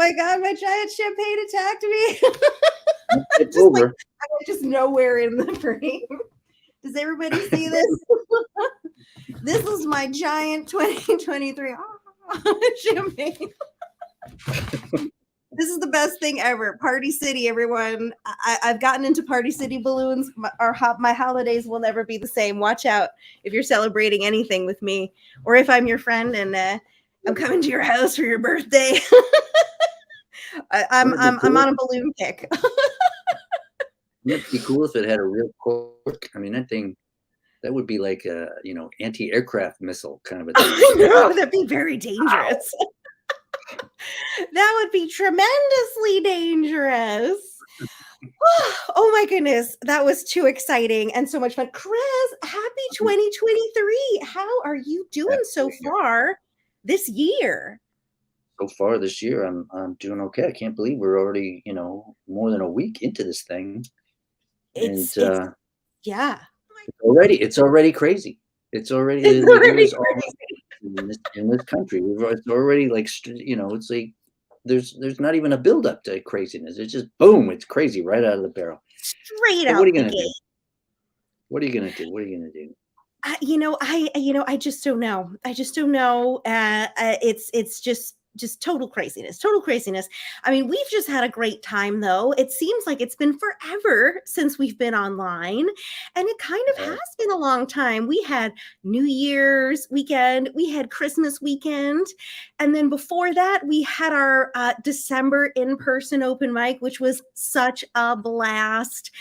my God, my giant champagne attacked me. It's Just like, over. I'm just nowhere in the frame. Does everybody see this? This is my giant 2023 champagne. This is the best thing ever. Party City, everyone. I've gotten into Party City balloons. My holidays will never be the same. Watch out if you're celebrating anything with me, or if I'm your friend and I'm coming to your house for your birthday. I'm on a balloon kick. Wouldn't it be cool if it had a real cork? I mean, that would be like a anti-aircraft missile kind of a thing. I know, that'd be very dangerous. That would be tremendously dangerous. Oh my goodness, that was too exciting and so much fun. Chris, happy 2023. How are you doing so far this year? So far this year, I'm doing okay. I can't believe we're already, more than a week into this thing. It's yeah. It's already crazy. It's already the year is already in this country. It's already like, it's like there's not even a build up to craziness. It's just boom, it's crazy right out of the barrel. Straight out. What are you gonna do? What are you gonna do? What are you gonna do? I just don't know. I just don't know. It's just total craziness. I mean, we've just had a great time though. It seems like it's been forever since we've been online, and it kind of has been a long time. We had New Year's weekend, we had Christmas weekend, and then before that we had our December in-person open mic, which was such a blast.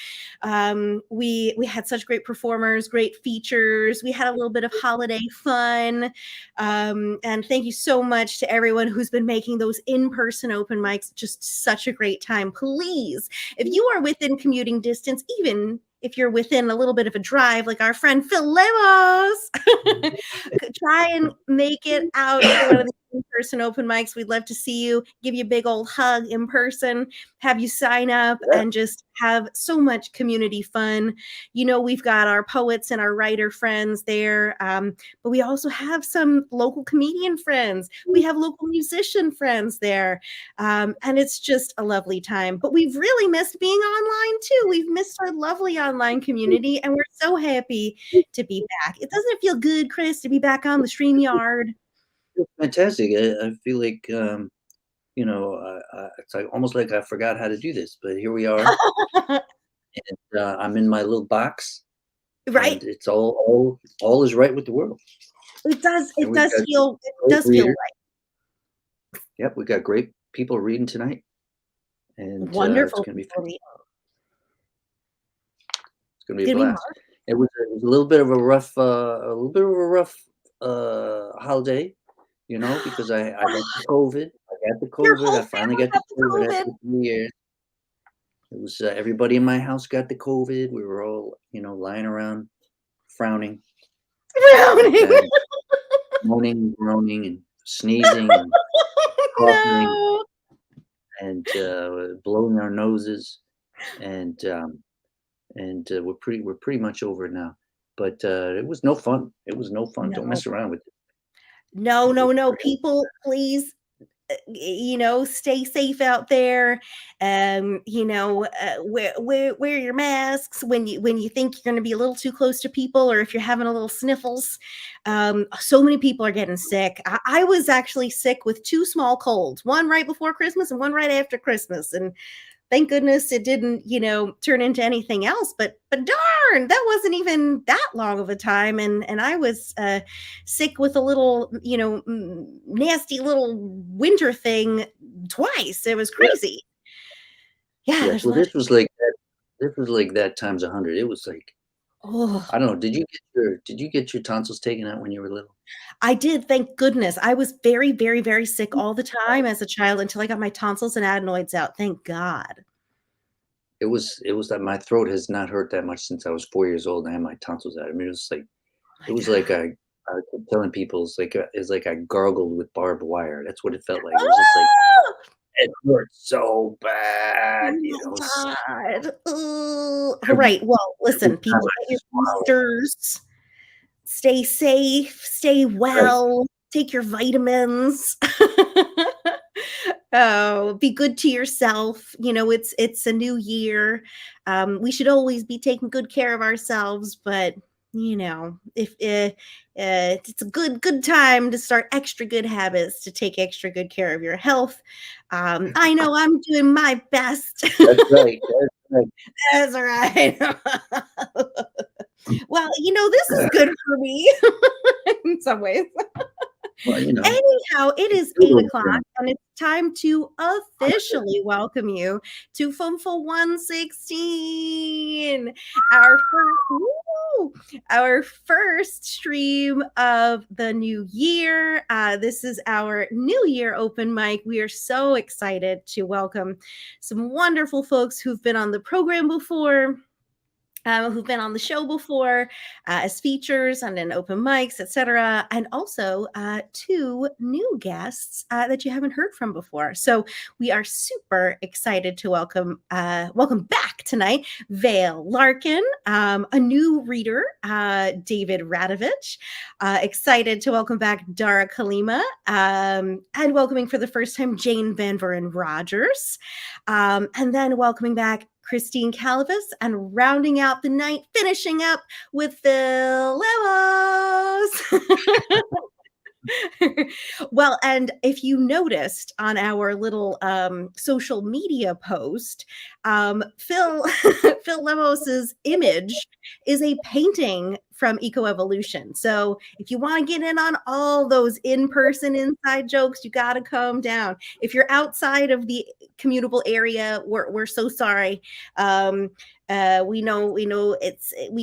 We had such great performers, great features. We had a little bit of holiday fun, and thank you so much to everyone who's been making those in-person open mics just such a great time. Please, if you are within commuting distance, even if you're within a little bit of a drive, like our friend Phil Lemos, try and make it out to one of the in-person open mics. We'd love to see you, give you a big old hug in person, have you sign up, and just have so much community fun. We've got our poets and our writer friends there, but we also have some local comedian friends. We have local musician friends there, and it's just a lovely time. But we've really missed being online too. We've missed our lovely online community, and we're so happy to be back. It doesn't feel good, Chris, to be back on the StreamYard. It's fantastic. I feel like it's like almost like I forgot how to do this, but here we are. And I'm in my little box. Right. And it's all is right with the world. It does feel right. Yep, we got great people reading tonight. And wonderful. It's gonna be fun. It's gonna be a blast. It was a little bit of a rough holiday, because I got the COVID. I finally got the COVID after 3 years. It was everybody in my house got the COVID. We were all, lying around, frowning, moaning, groaning, and sneezing, and coughing, and blowing our noses, and we're pretty much over it now. But it was no fun. Don't mess around with it. No. People, please, stay safe out there. Wear your masks when you think you're going to be a little too close to people, or if you're having a little sniffles. So many people are getting sick. I was actually sick with 2 small colds, one right before Christmas and one right after Christmas, and thank goodness it didn't, turn into anything else. But darn, that wasn't even that long of a time. And I was sick with a little, nasty little winter thing twice. It was crazy. Yeah. Well, this was like that times 100. It was like, I don't know. Did you get your tonsils taken out when you were little? I did, thank goodness. I was very, very, very sick all the time as a child until I got my tonsils and adenoids out. Thank God. It was that my throat has not hurt that much since I was 4 years old, and I had my tonsils out. I mean, it was like I kept telling people it's like I gargled with barbed wire. That's what it felt like. It was just like it hurt so bad. All right. Well, listen, people, get your boosters. Stay safe, stay well, take your vitamins. Oh, be good to yourself. It's a new year. We should always be taking good care of ourselves, but if it's a good time to start extra good habits to take extra good care of your health. I know I'm doing my best. That's right, that's right. That's right. Well, this is good for me in some ways. Well, Anyhow, it it's is 8 o'clock, doodle and it's time to officially welcome you to FUMFA 116, our first stream of the new year. This is our New Year open mic. We are so excited to welcome some wonderful folks who've been on the program before, who've been on the show before as features and in open mics, etc., and also two new guests that you haven't heard from before. So we are super excited to welcome back tonight Vale Larkin, a new reader, David Radovich. Excited to welcome back Dara Kalima, and welcoming for the first time Jane Van Buren Rogers, and then welcoming back Christine Calavas, and rounding out the night, finishing up with Phil Lemos. Well, and if you noticed on our little social media post, Phil Phil Lemos's image is a painting from Ecoevolution. So if you want to get in on all those in-person inside jokes, you got to come down. If you're outside of the commutable area, we're so sorry. We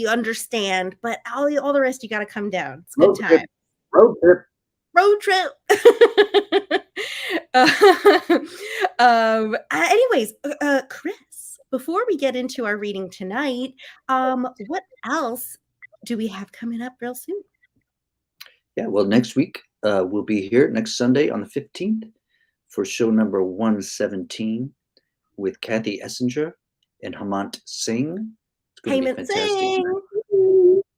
understand, but all the rest you got to come down. It's a good road trip, time. road trip. Road trip. Anyways, Chris, before we get into our reading tonight, what else do we have coming up real soon? Yeah, well, next week we'll be here next Sunday on the 15th for show number 117 with Kathy Essinger and Hemant Singh. It's going to be Payment fantastic. Sing.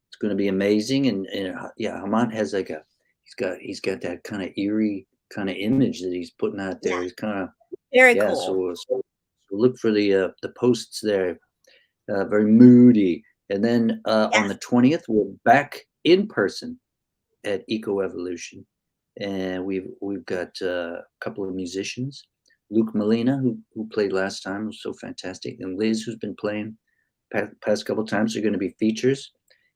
It's going to be amazing, and yeah, Hemant has like he's got that kind of eerie kind of image that he's putting out there. Yeah. He's kind of Very yeah. cool. So look for the posts there. Very moody, and then on Yes. the 20th we're back in person at Ecoevolution, and we've got a couple of musicians. Luke Molina, who played last time, was so fantastic, and Liz, who's been playing past couple times, are going to be features,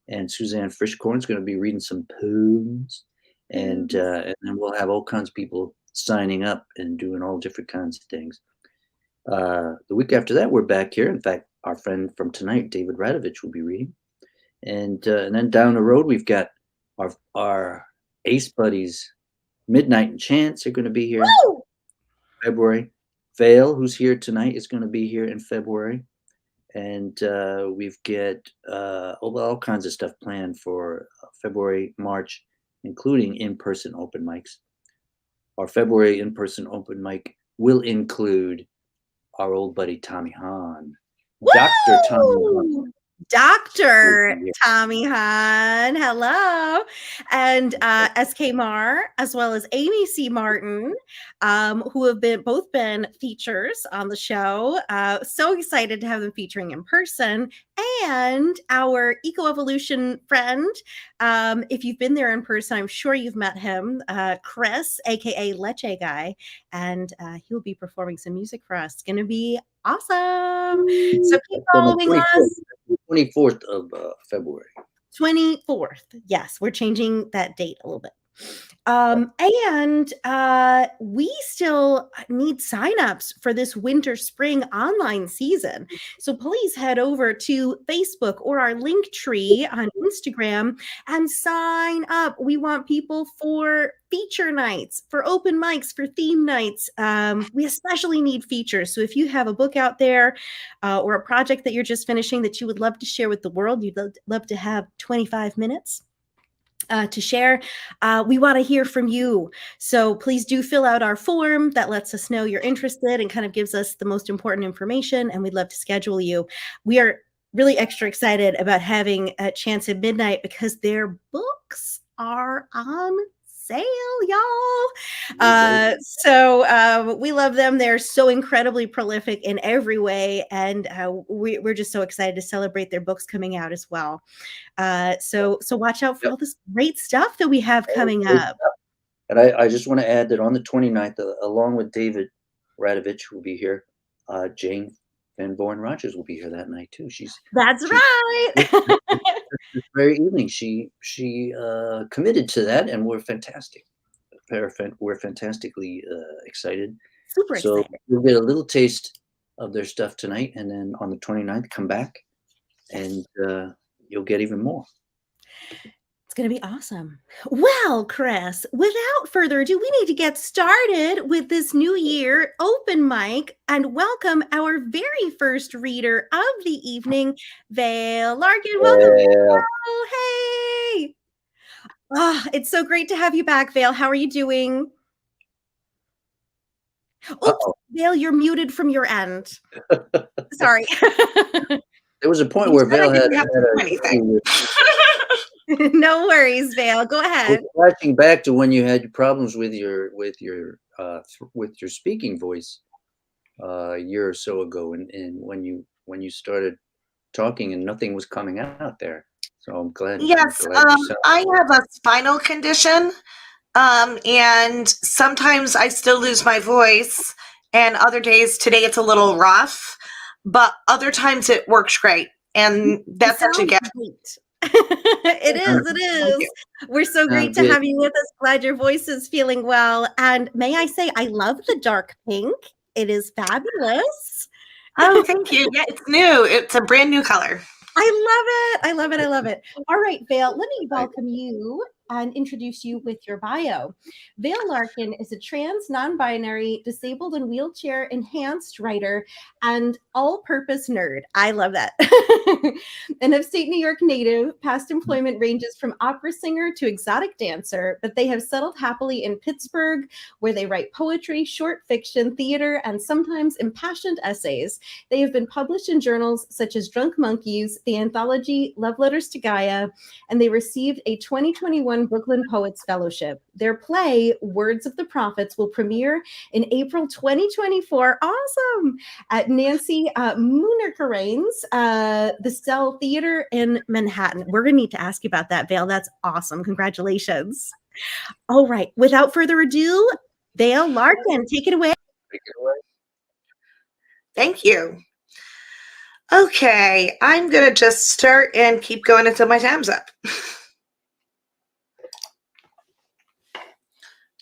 and Suzanne Frischkorn's going to be reading some poems, and then we'll have all kinds of people signing up and doing all different kinds of things. The week after that, we're back here. In fact, our friend from tonight, David Radovich, will be reading, and then down the road, we've got our ace buddies, Midnight and Chance, are going to be here Woo! February. Vale, who's here tonight, is going to be here in February. And we've got all kinds of stuff planned for February, March, including in-person open mics. Our February in-person open mic will include our old buddy Tommy Hahn, Dr. Tommy Hahn. Dr. Tommy Hahn, hello. And SK Mar, as well as Amy C. Martin, who have both been features on the show. So excited to have them featuring in person. And our Ecoevolution friend, if you've been there in person, I'm sure you've met him, Chris, aka Leche Guy, and he'll be performing some music for us. It's going to be awesome. So keep following us. 24th of February. 24th. Yes, we're changing that date a little bit. And we still need signups for this winter spring online season. So please head over to Facebook or our link tree on Instagram and sign up. We want people for feature nights, for open mics, for theme nights. We especially need features. So if you have a book out there or a project that you're just finishing that you would love to share with the world, you'd love to have 25 minutes to share. We want to hear from you. So please do fill out our form that lets us know you're interested and kind of gives us the most important information. And we'd love to schedule you. We are really extra excited about having a Chance at Midnight because their books are on sale, y'all. Very We love them. They're so incredibly prolific in every way, and we're just so excited to celebrate their books coming out as well. So watch out for yep. all this great stuff that we have coming Great up. stuff. And I just want to add that on the 29th, along with David Radovich, who will be here, Jane Van Born Rogers will be here that night too. That's She's right. this very evening. She committed to that, and we're fantastically excited. Super So excited. you'll get a little taste of their stuff tonight, and then on the 29th, come back, and you'll get even more. It's going to be awesome. Well, Chris, without further ado, we need to get started with this new year open mic and welcome our very first reader of the evening, Vale Larkin. Welcome, Well, Vale. Hey. It's so great to have you back, Vale. How are you doing? Oops, uh-oh. Vale, you're muted from your end. Sorry. There was a point You where said I Vale had didn't have to do an anything. issue No worries, Vale. Go ahead. flashing back to when you had problems with your speaking voice a year or so ago, and when you started talking and nothing was coming out there. So I'm glad Yes, you sound I have a spinal condition, and sometimes I still lose my voice, and other days, today it's a little rough, but other times it works great, and You that's such a sound gift. great. It is. It Thank is. you. We're so great sound to good. have you with us. Glad your voice is feeling well. And may I say, I love the dark pink. It is fabulous. Oh, thank you. Yeah, it's new. It's a brand new color. I love it. I love it. I love it. All right, Vale, let me Thank welcome you and introduce you with your bio. Vale Larkin is a trans, non-binary, disabled and wheelchair enhanced writer and all-purpose nerd. I love that. An upstate New York native, past employment ranges from opera singer to exotic dancer, but they have settled happily in Pittsburgh, where they write poetry, short fiction, theater, and sometimes impassioned essays. They have been published in journals such as Drunk Monkeys, the anthology Love Letters to Gaia, and they received a 2021 Brooklyn Poets Fellowship. Their play, Words of the Prophets, will premiere in April 2024. Awesome! At Nancy Moonerkarain's The Cell Theater in Manhattan. We're going to need to ask you about that, Vale. That's awesome. Congratulations. All right. Without further ado, Vale Larkin, take it away. Take it away. Thank you. Okay, I'm going to just start and keep going until my time's up.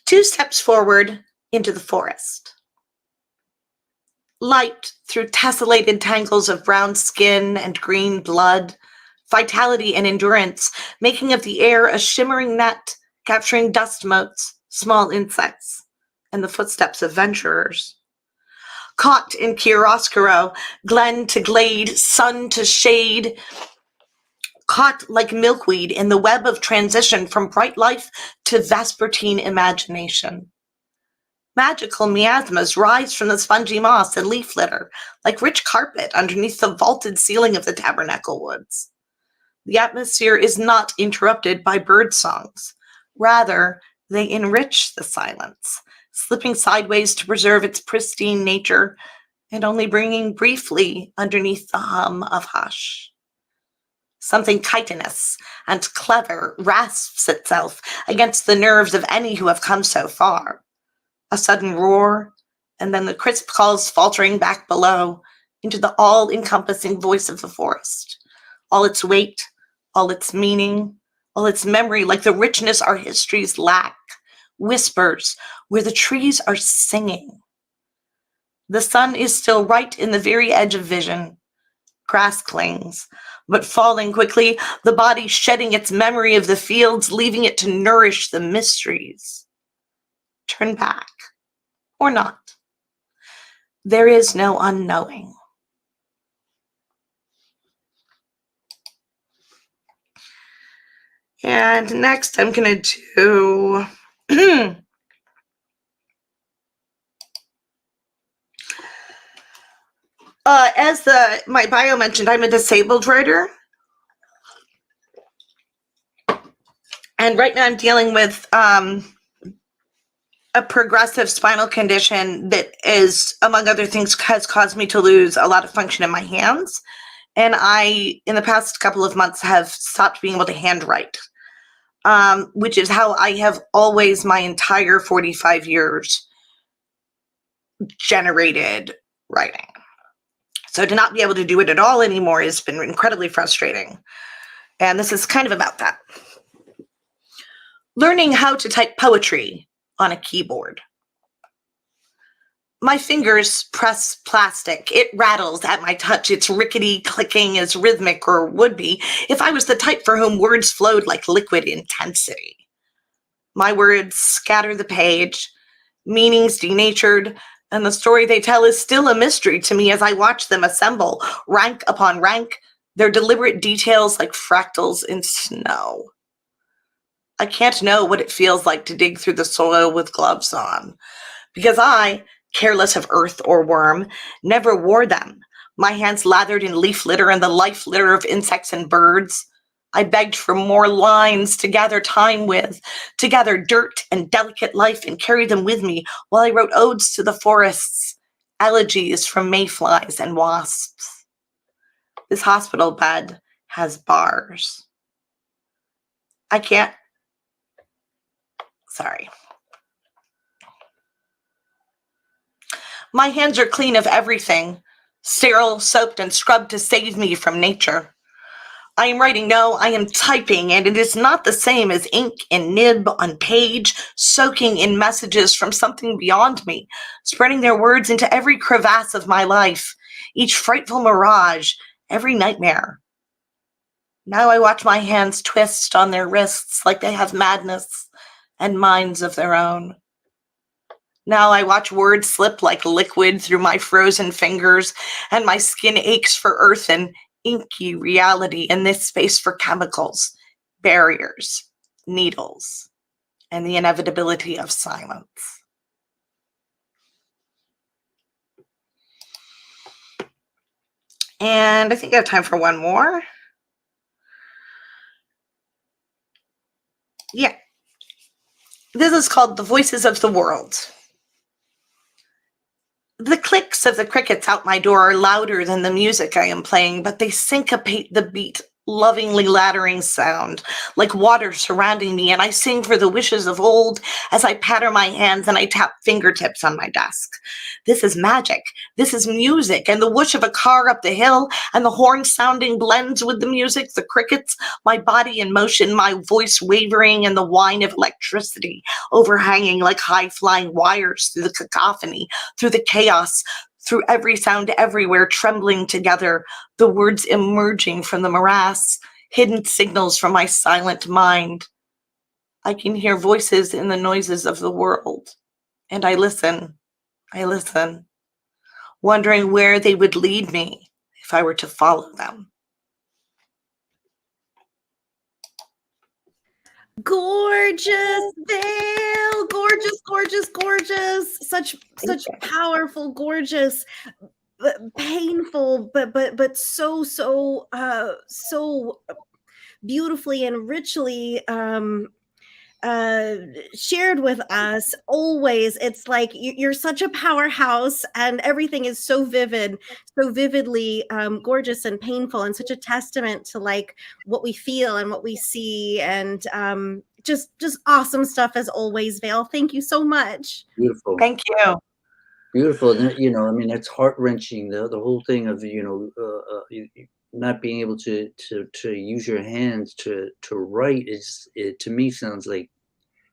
2 steps forward into the forest. Light through tessellated tangles of brown skin and green blood, vitality and endurance, making of the air a shimmering net, capturing dust motes, small insects, and the footsteps of venturers. Caught in chiaroscuro, glen to glade, sun to shade, caught like milkweed in the web of transition from bright life to vespertine imagination. Magical miasmas rise from the spongy moss and leaf litter, like rich carpet underneath the vaulted ceiling of the tabernacle woods. The atmosphere is not interrupted by bird songs. Rather, they enrich the silence, slipping sideways to preserve its pristine nature, and only bringing briefly underneath the hum of hush. Something chitinous and clever rasps itself against the nerves of any who have come so far. A sudden roar, and then the crisp calls faltering back below into the all-encompassing voice of the forest. All its weight, all its meaning, all its memory, like the richness our histories lack, whispers where the trees are singing. The sun is still right in the very edge of vision. Grass clings, but falling quickly, the body shedding its memory of the fields, leaving it to nourish the mysteries. Turn back, or not. There is no unknowing. And next I'm going to do as my bio mentioned, I'm a disabled writer. And right now I'm dealing with a progressive spinal condition that is, among other things, has caused me to lose a lot of function in my hands. And I, in the past couple of months, have stopped being able to handwrite, which is how I have always, my entire 45 years, generated writing. So to not be able to do it at all anymore has been incredibly frustrating. And this is kind of about that. Learning how to type poetry on a keyboard. My fingers press plastic. It rattles at my touch. Its rickety clicking is rhythmic, or would be, if I was the type for whom words flowed like liquid intensity. My words scatter the page, meanings denatured, and the story they tell is still a mystery to me as I watch them assemble, rank upon rank, their deliberate details like fractals in snow. I can't know what it feels like to dig through the soil with gloves on, because I, careless of earth or worm, never wore them, my hands lathered in leaf litter and the life litter of insects and birds. I begged for more lines to gather time with, to gather dirt and delicate life and carry them with me while I wrote odes to the forests, elegies from mayflies and wasps. This hospital bed has bars. I can't. Sorry. My hands are clean of everything, sterile, soaped, and scrubbed to save me from nature. I am writing, no, I am typing, and it is not the same as ink and nib on page, soaking in messages from something beyond me, spreading their words into every crevasse of my life, each frightful mirage, every nightmare. Now I watch my hands twist on their wrists like they have madness and minds of their own. Now I watch words slip like liquid through my frozen fingers, and my skin aches for earth and inky reality in this space for chemicals, barriers, needles, and the inevitability of silence. And I think I have time for one more. Yeah. This is called The Voices of the World. The clicks of the crickets out my door are louder than the music I am playing, but they syncopate the beat, lovingly laddering sound, like water surrounding me, and I sing for the wishes of old as I patter my hands and I tap fingertips on my desk. This is magic. This is music, and the whoosh of a car up the hill, and the horn sounding blends with the music, the crickets, my body in motion, my voice wavering, and the whine of electricity overhanging like high-flying wires through the cacophony, through the chaos, through every sound everywhere trembling together, the words emerging from the morass, hidden signals from my silent mind. I can hear voices in the noises of the world, and I listen, wondering where they would lead me if I were to follow them. Gorgeous, Vale. Gorgeous, gorgeous, gorgeous. Such powerful, gorgeous, painful, but so beautifully and richly shared with us. Always, it's like you're such a powerhouse, and everything is so vivid, so vividly gorgeous and painful, and such a testament to like what we feel and what we see, and just awesome stuff as always, Vale. Thank you so much. Beautiful. Thank you. Beautiful. You know, I mean, that's heart-wrenching. The whole thing of, you know, not being able to use your hands to write to me sounds like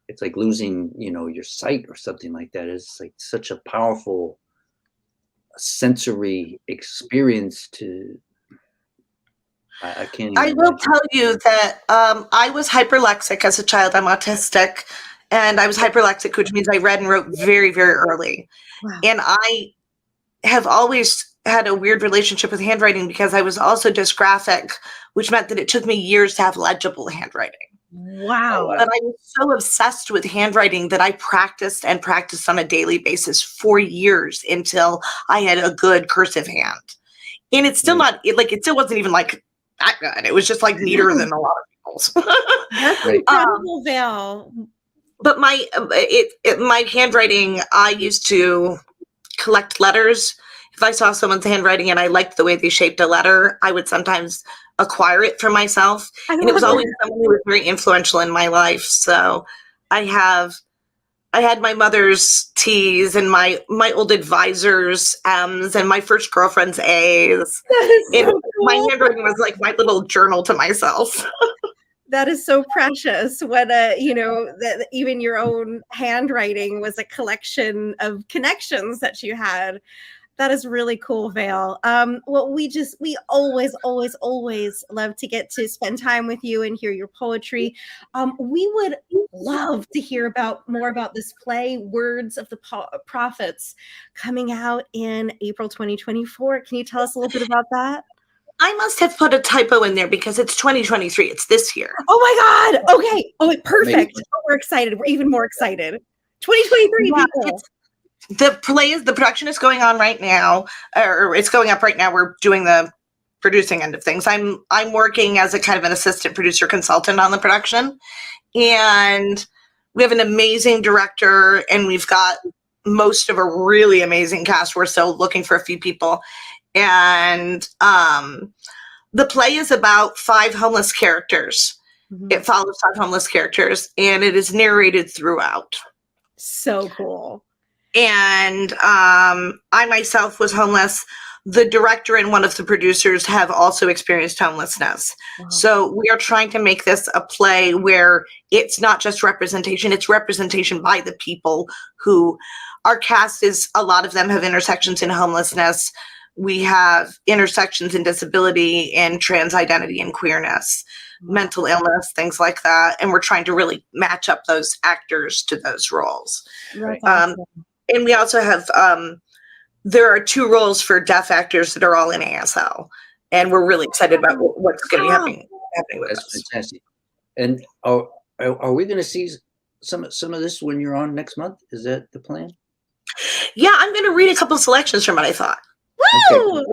it's like losing, you know, your sight or something like that. It's like such a powerful sensory experience to. I can't even I will imagine. tell you that I was hyperlexic as a child. I'm autistic, and I was hyperlexic, which means I read and wrote very, very early. Wow. And I have always had a weird relationship with handwriting because I was also dysgraphic, which meant that it took me years to have legible handwriting. Wow. But I was so obsessed with handwriting that I practiced and practiced on a daily basis for years until I had a good cursive hand. And it's still not, it still wasn't even like that good. It was just like neater than a lot of people's. That's incredible, Val. but my handwriting, I used to collect letters. If I saw someone's handwriting and I liked the way they shaped a letter, I would sometimes acquire it for myself. I And it was love always it. someone who was very influential in my life. So I have I had my mother's T's and my old advisor's M's and my first girlfriend's A's. That is And so my cool. handwriting was like my little journal to myself. That is so precious when that even your own handwriting was a collection of connections that you had. That is really cool, Vale. Well, we always love to get to spend time with you and hear your poetry. We would love to hear about more about this play, Words of the Prophets, coming out in April 2024. Can you tell us a little bit about that? I must have put a typo in there because it's 2023. It's this year. Oh my God. Okay. Oh, perfect. Amazing. Oh, we're excited. We're even more excited. 2023 Yeah, people. the production is going on right now, or it's going up right now. We're doing the producing end of things. I'm working as a kind of an assistant producer consultant on the production, and we have an amazing director, and we've got most of a really amazing cast. We're still looking for a few people, and the play is about 5 homeless characters. Mhm. It follows 5 homeless characters, and it is narrated throughout. So cool. And I myself was homeless. The director and one of the producers have also experienced homelessness. Wow. So we are trying to make this a play where it's not just representation, it's representation by the people who our cast is. A lot of them have intersections in homelessness. We have intersections in disability and trans identity and queerness, mental illness, things like that. And we're trying to really match up those actors to those roles. That's Um, awesome. and we also have there are 2 roles for deaf actors that are all in ASL, and we're really excited about what's going to be happening with That's us. fantastic. And are we going to see some of this when you're on next month? Is that the plan? Yeah, I'm going to read a couple selections from what I thought. Woo!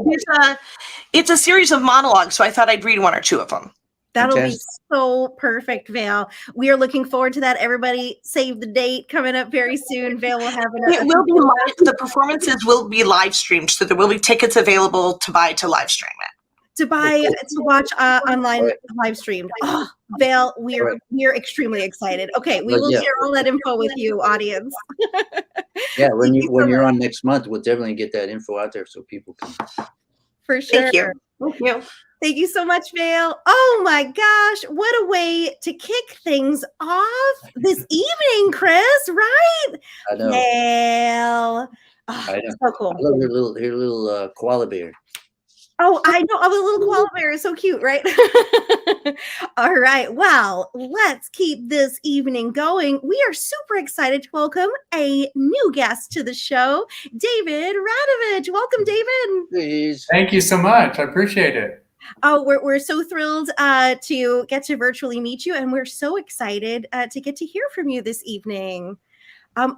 It's a series of monologues, so I thought I'd read 1 or 2 of them. That'll Fantastic. be so perfect, Vale. We are looking forward to that. Everybody save the date coming up very soon. Vale will have It will be live. The performances will be live streamed, so there will be tickets available to buy to live stream it. to watch online live streamed. Oh, Vale, we're extremely excited. Okay, we will share all that info with you, audience. Yeah, when you're on next month, we'll definitely get that info out there so people can. For sure. Thank you. Thank you. Thank you so much, Vale. Oh my gosh, what a way to kick things off this evening, Chris, right? I know. Vale. Oh, I know. so cool. I love her little koala bear. Oh, I know. Oh, the little koala bear is so cute, right? All right. Well, let's keep this evening going. We are super excited to welcome a new guest to the show, David Radovich. Welcome, David. Please. Thank you so much. I appreciate it. Oh, we're so thrilled to get to virtually meet you, and we're so excited to get to hear from you this evening.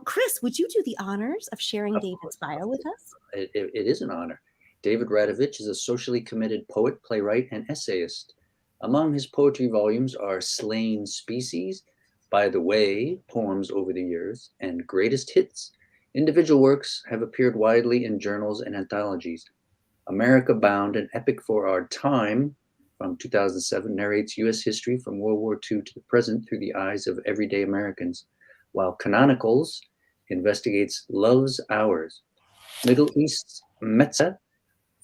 Chris, would you do the honors of sharing David's bio with us? It is an honor. David Radovich is a socially committed poet, playwright, and essayist. Among his poetry volumes are Slain Species, By the Way, Poems Over the Years, and Greatest Hits. Individual works have appeared widely in journals and anthologies. America Bound, an epic for our time, from 2007, narrates U.S. history from World War II to the present through the eyes of everyday Americans, while Canonicals investigates love's hours. Middle East's Metzah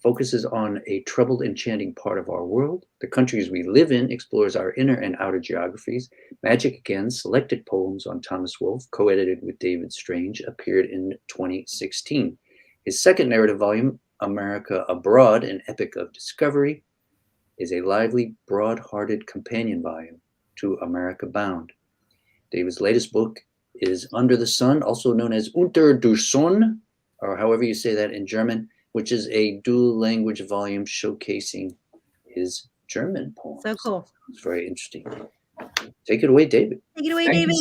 focuses on a troubled, enchanting part of our world. The Countries We Live In explores our inner and outer geographies. Magic Again, selected poems on Thomas Wolfe, co-edited with David Strange, appeared in 2016. His second narrative volume, America Abroad, an epic of discovery, is a lively, broad-hearted companion volume to America Bound. David's latest book is Under the Sun, also known as Unter der Sonne, or however you say that in German, which is a dual language volume showcasing his German poems. So cool. It's very interesting. Take it away, David. Take it away, David.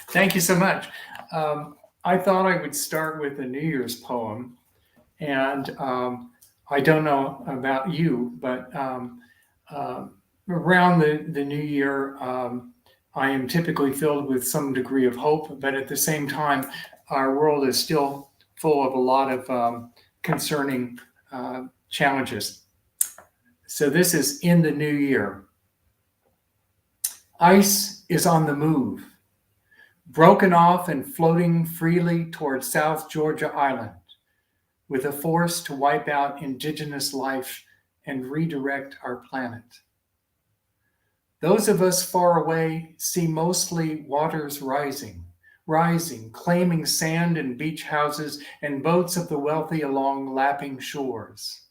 Thank you so much. I thought I would start with a New Year's poem. And I don't know about you, but around the new year, I am typically filled with some degree of hope, but at the same time, our world is still full of a lot of concerning challenges. So this is in the new year. Ice is on the move, broken off and floating freely toward South Georgia Island, with a force to wipe out indigenous life and redirect our planet. Those of us far away see mostly waters rising, claiming sand and beach houses and boats of the wealthy along lapping shores,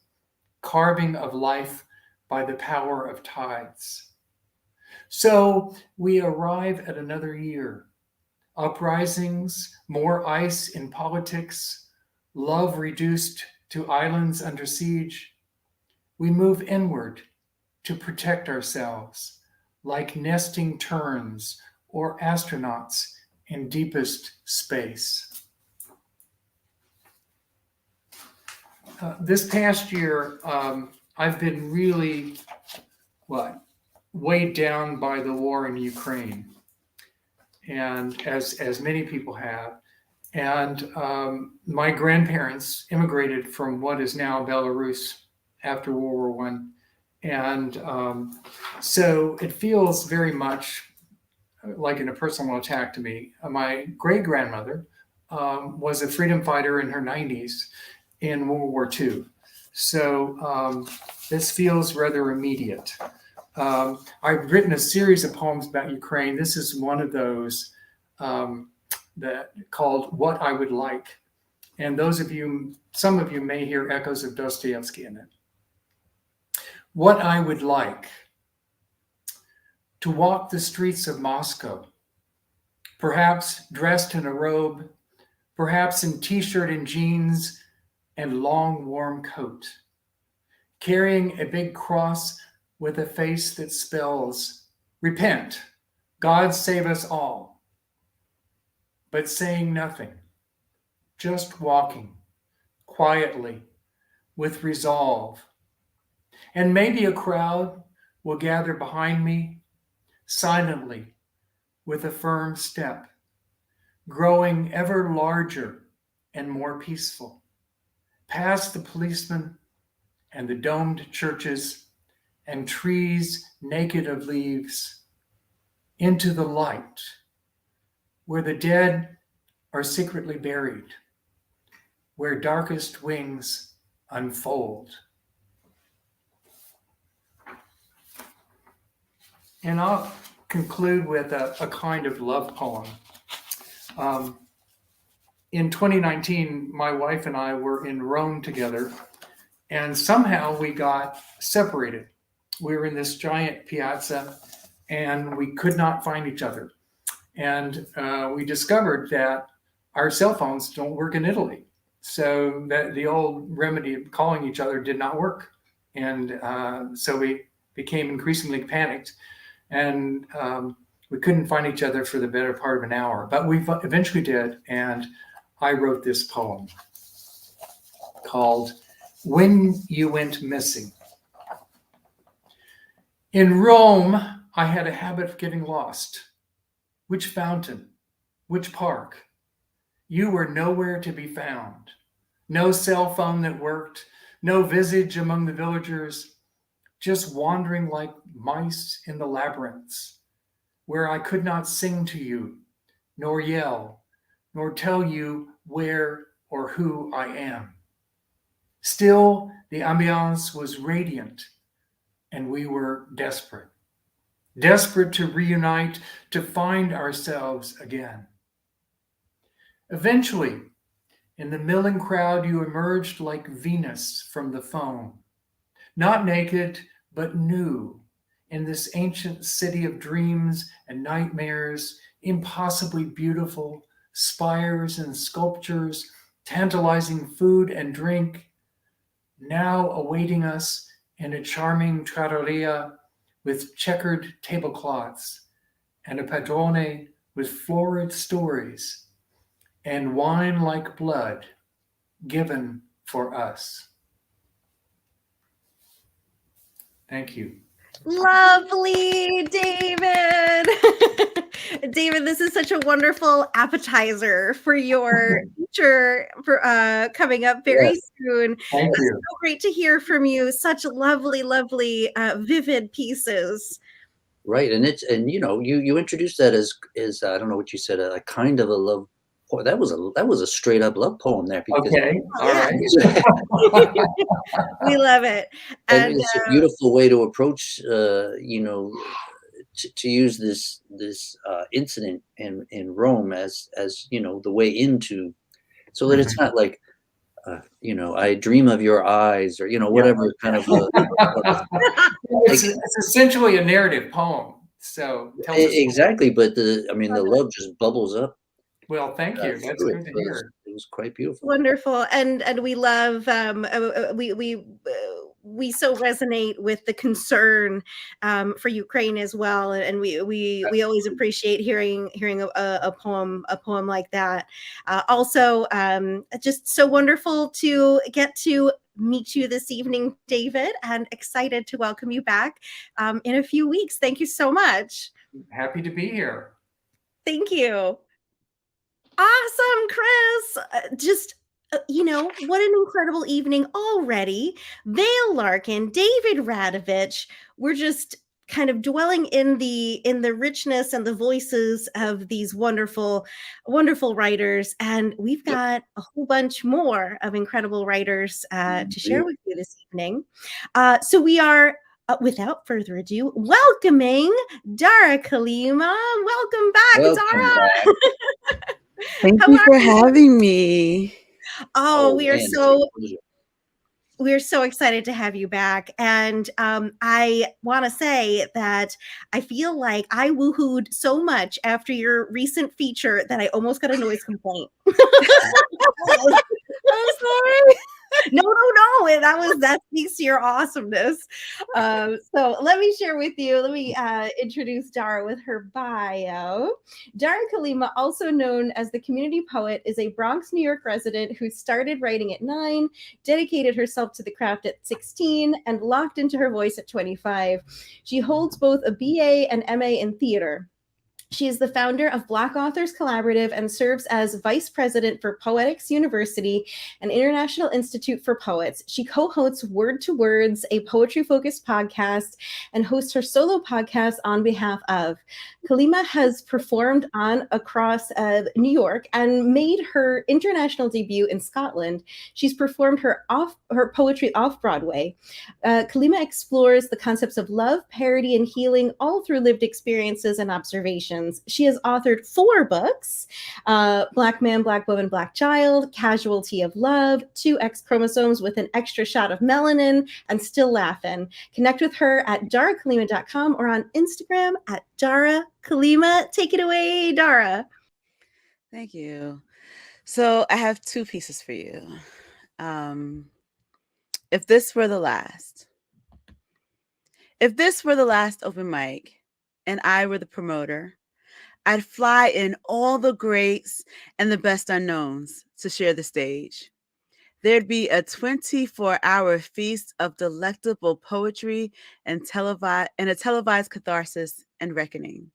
carving of life by the power of tides. So we arrive at another year. Uprisings, more ice in politics, love reduced to islands under siege. We move inward to protect ourselves, like nesting terns or astronauts in deepest space. This past year, I've been really, weighed down by the war in Ukraine, and as many people have. And my grandparents immigrated from what is now Belarus after World War One, and so it feels very much like a personal attack to me. My great grandmother was a freedom fighter in her 90s in World War II, so this feels rather immediate. I've written a series of poems about Ukraine. This is one of those that called "What I Would Like," and some of you may hear echoes of Dostoevsky in it. What I would like: to walk the streets of Moscow, perhaps dressed in a robe, perhaps in t-shirt and jeans and long warm coat, carrying a big cross with a face that spells, "Repent, God save us all," but saying nothing, just walking quietly with resolve. And maybe a crowd will gather behind me, silently, with a firm step, growing ever larger and more peaceful, past the policemen and the domed churches and trees naked of leaves, into the light, where the dead are secretly buried, where darkest wings unfold. And I'll conclude with a kind of love poem. In 2019, my wife and I were in Rome together, and somehow we got separated. We were in this giant piazza, and we could not find each other. And we discovered that our cell phones don't work in Italy. So that the old remedy of calling each other did not work. And so we became increasingly panicked, and we couldn't find each other for the better part of an hour. But we eventually did, and I wrote this poem called "When You Went Missing." In Rome, I had a habit of getting lost. Which fountain? Which park? You were nowhere to be found. No cell phone that worked, no visage among the villagers, just wandering like mice in the labyrinths, where I could not sing to you, nor yell, nor tell you where or who I am. Still, the ambiance was radiant, and we were desperate to reunite, to find ourselves again. Eventually, in the milling crowd, you emerged like Venus from the foam, not naked, but new, in this ancient city of dreams and nightmares, impossibly beautiful, spires and sculptures, tantalizing food and drink, now awaiting us in a charming trattoria with checkered tablecloths and a padrone with florid stories and wine like blood given for us. Thank you. Lovely, David. David, this is such a wonderful appetizer for your feature for coming up very soon. Thank It's you. so great to hear from you. Such lovely, lovely, vivid pieces. Right, and you introduced that as I don't know what you said, a kind of a love poem. That was a straight up love poem there because Okay. Oh, All yeah. right. We love it. and And it's a beautiful way to approach, to use this incident in Rome as the way into, so that it's not like I dream of your eyes or whatever kind of It's essentially a narrative poem. So tells us. exactly, but the love just bubbles up Well, thank you. That's through it. good to So hear. it was quite beautiful. wonderful, and we love we so resonate with the concern for Ukraine as well, and we always appreciate hearing a poem like that. Also, just so wonderful to get to meet you this evening, David, and excited to welcome you back in a few weeks. Thank you so much. Happy to be here. Thank you. Awesome, Chris. What an incredible evening already. Vale Larkin, David Radovich. We're just kind of dwelling in the richness and the voices of these wonderful, wonderful writers. And we've got a whole bunch more of incredible writers to share with you this evening. So we are, without further ado, welcoming Dara Kalima. Welcome back, Welcome Dara. back. Thank How you are for you? having me. Oh, we are man, it's a pleasure. so excited to have you back. And I want to say that I feel like I woohooed so much after your recent feature that I almost got a noise complaint. I'm sorry. No. That speaks to your awesomeness. So let me share with you. Let me introduce Dara with her bio. Dara Kalima, also known as the community poet, is a Bronx, New York resident who started writing at 9, dedicated herself to the craft at 16, and locked into her voice at 25. She holds both a BA and MA in theater. She is the founder of Black Authors Collaborative and serves as vice president for Poetics University, an international institute for poets. She co-hosts Word to Words, a poetry-focused podcast, and hosts her solo podcast on behalf of. Kalima has performed across New York and made her international debut in Scotland. She's performed her poetry off Broadway. Kalima explores the concepts of love, parody, and healing all through lived experiences and observations. She has authored 4 books, Black Man, Black Woman, Black Child, Casualty of Love, 2 X chromosomes with an extra shot of melanin, and Still Laughin'. Connect with her at darakalima.com or on Instagram at Dara Kalima. Take it away, Dara. Thank you. So I have 2 pieces for you. If this were the last open mic and I were the promoter, I'd fly in all the greats and the best unknowns to share the stage. There'd be a 24-hour feast of delectable poetry and a televised catharsis and reckoning.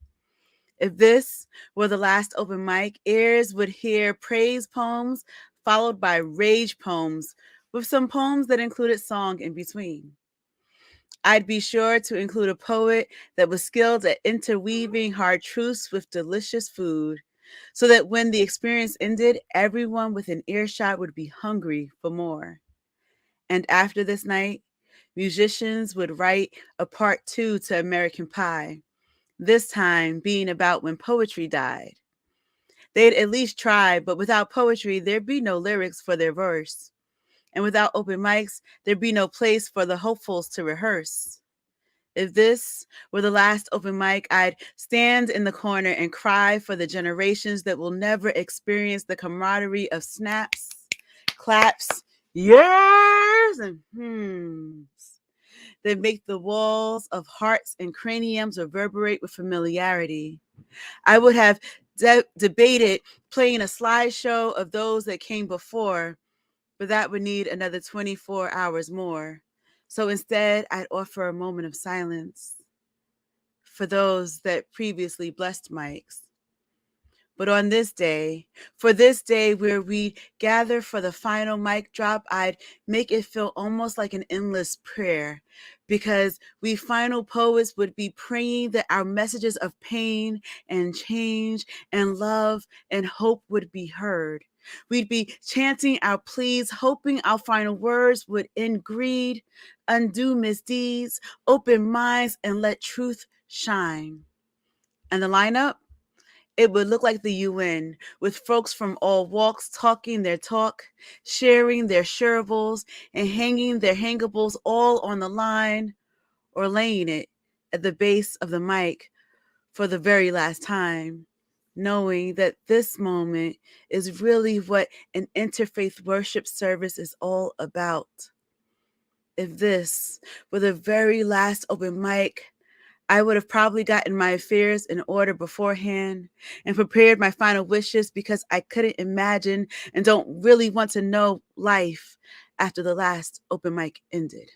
If this were the last open mic, ears would hear praise poems followed by rage poems with some poems that included song in between. I'd be sure to include a poet that was skilled at interweaving hard truths with delicious food, so that when the experience ended, everyone within earshot would be hungry for more. And after this night, musicians would write a part 2 to American Pie, this time being about when poetry died. They'd at least try, but without poetry, there'd be no lyrics for their verse. And without open mics, there'd be no place for the hopefuls to rehearse. If this were the last open mic, I'd stand in the corner and cry for the generations that will never experience the camaraderie of snaps, claps, years, and hmms that make the walls of hearts and craniums reverberate with familiarity. I would have debated playing a slideshow of those that came before, but that would need another 24 hours more. So instead, I'd offer a moment of silence for those that previously blessed mics, But on this day, for this day where we gather for the final mic drop, I'd make it feel almost like an endless prayer, because we final poets would be praying that our messages of pain and change and love and hope would be heard. We'd be chanting our pleas, hoping our final words would end greed, undo misdeeds, open minds, and let truth shine. And the lineup? It would look like the UN, with folks from all walks talking their talk, sharing their shareables, and hanging their hangables all on the line, or laying it at the base of the mic for the very last time, knowing that this moment is really what an interfaith worship service is all about. If this were the very last open mic, I would have probably gotten my affairs in order beforehand and prepared my final wishes, because I couldn't imagine and don't really want to know life after the last open mic ended.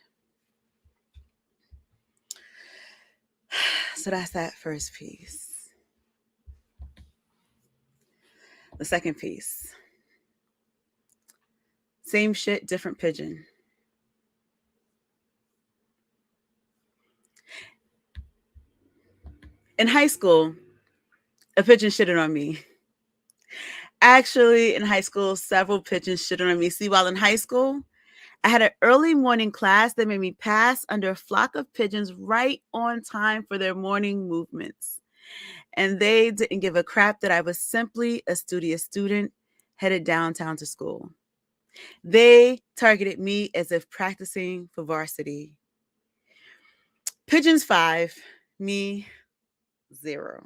So that's that first piece. The second piece. Same shit, different pigeon. In high school, a pigeon shitted on me. Actually, in high school, several pigeons shitted on me. See, while in high school, I had an early morning class that made me pass under a flock of pigeons right on time for their morning movements. And they didn't give a crap that I was simply a studious student headed downtown to school. They targeted me as if practicing for varsity. Pigeons 5, me 0.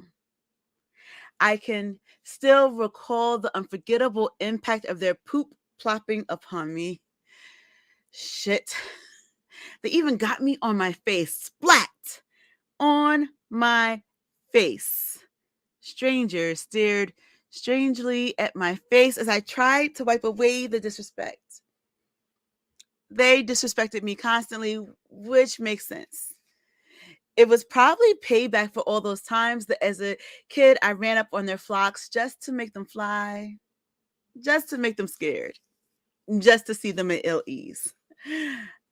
I can still recall the unforgettable impact of their poop plopping upon me. Shit. They even got me on my face. Splat! On my face. Strangers stared strangely at my face as I tried to wipe away the disrespect. They disrespected me constantly, which makes sense. It was probably payback for all those times that as a kid I ran up on their flocks just to make them fly, just to make them scared, just to see them at ill ease.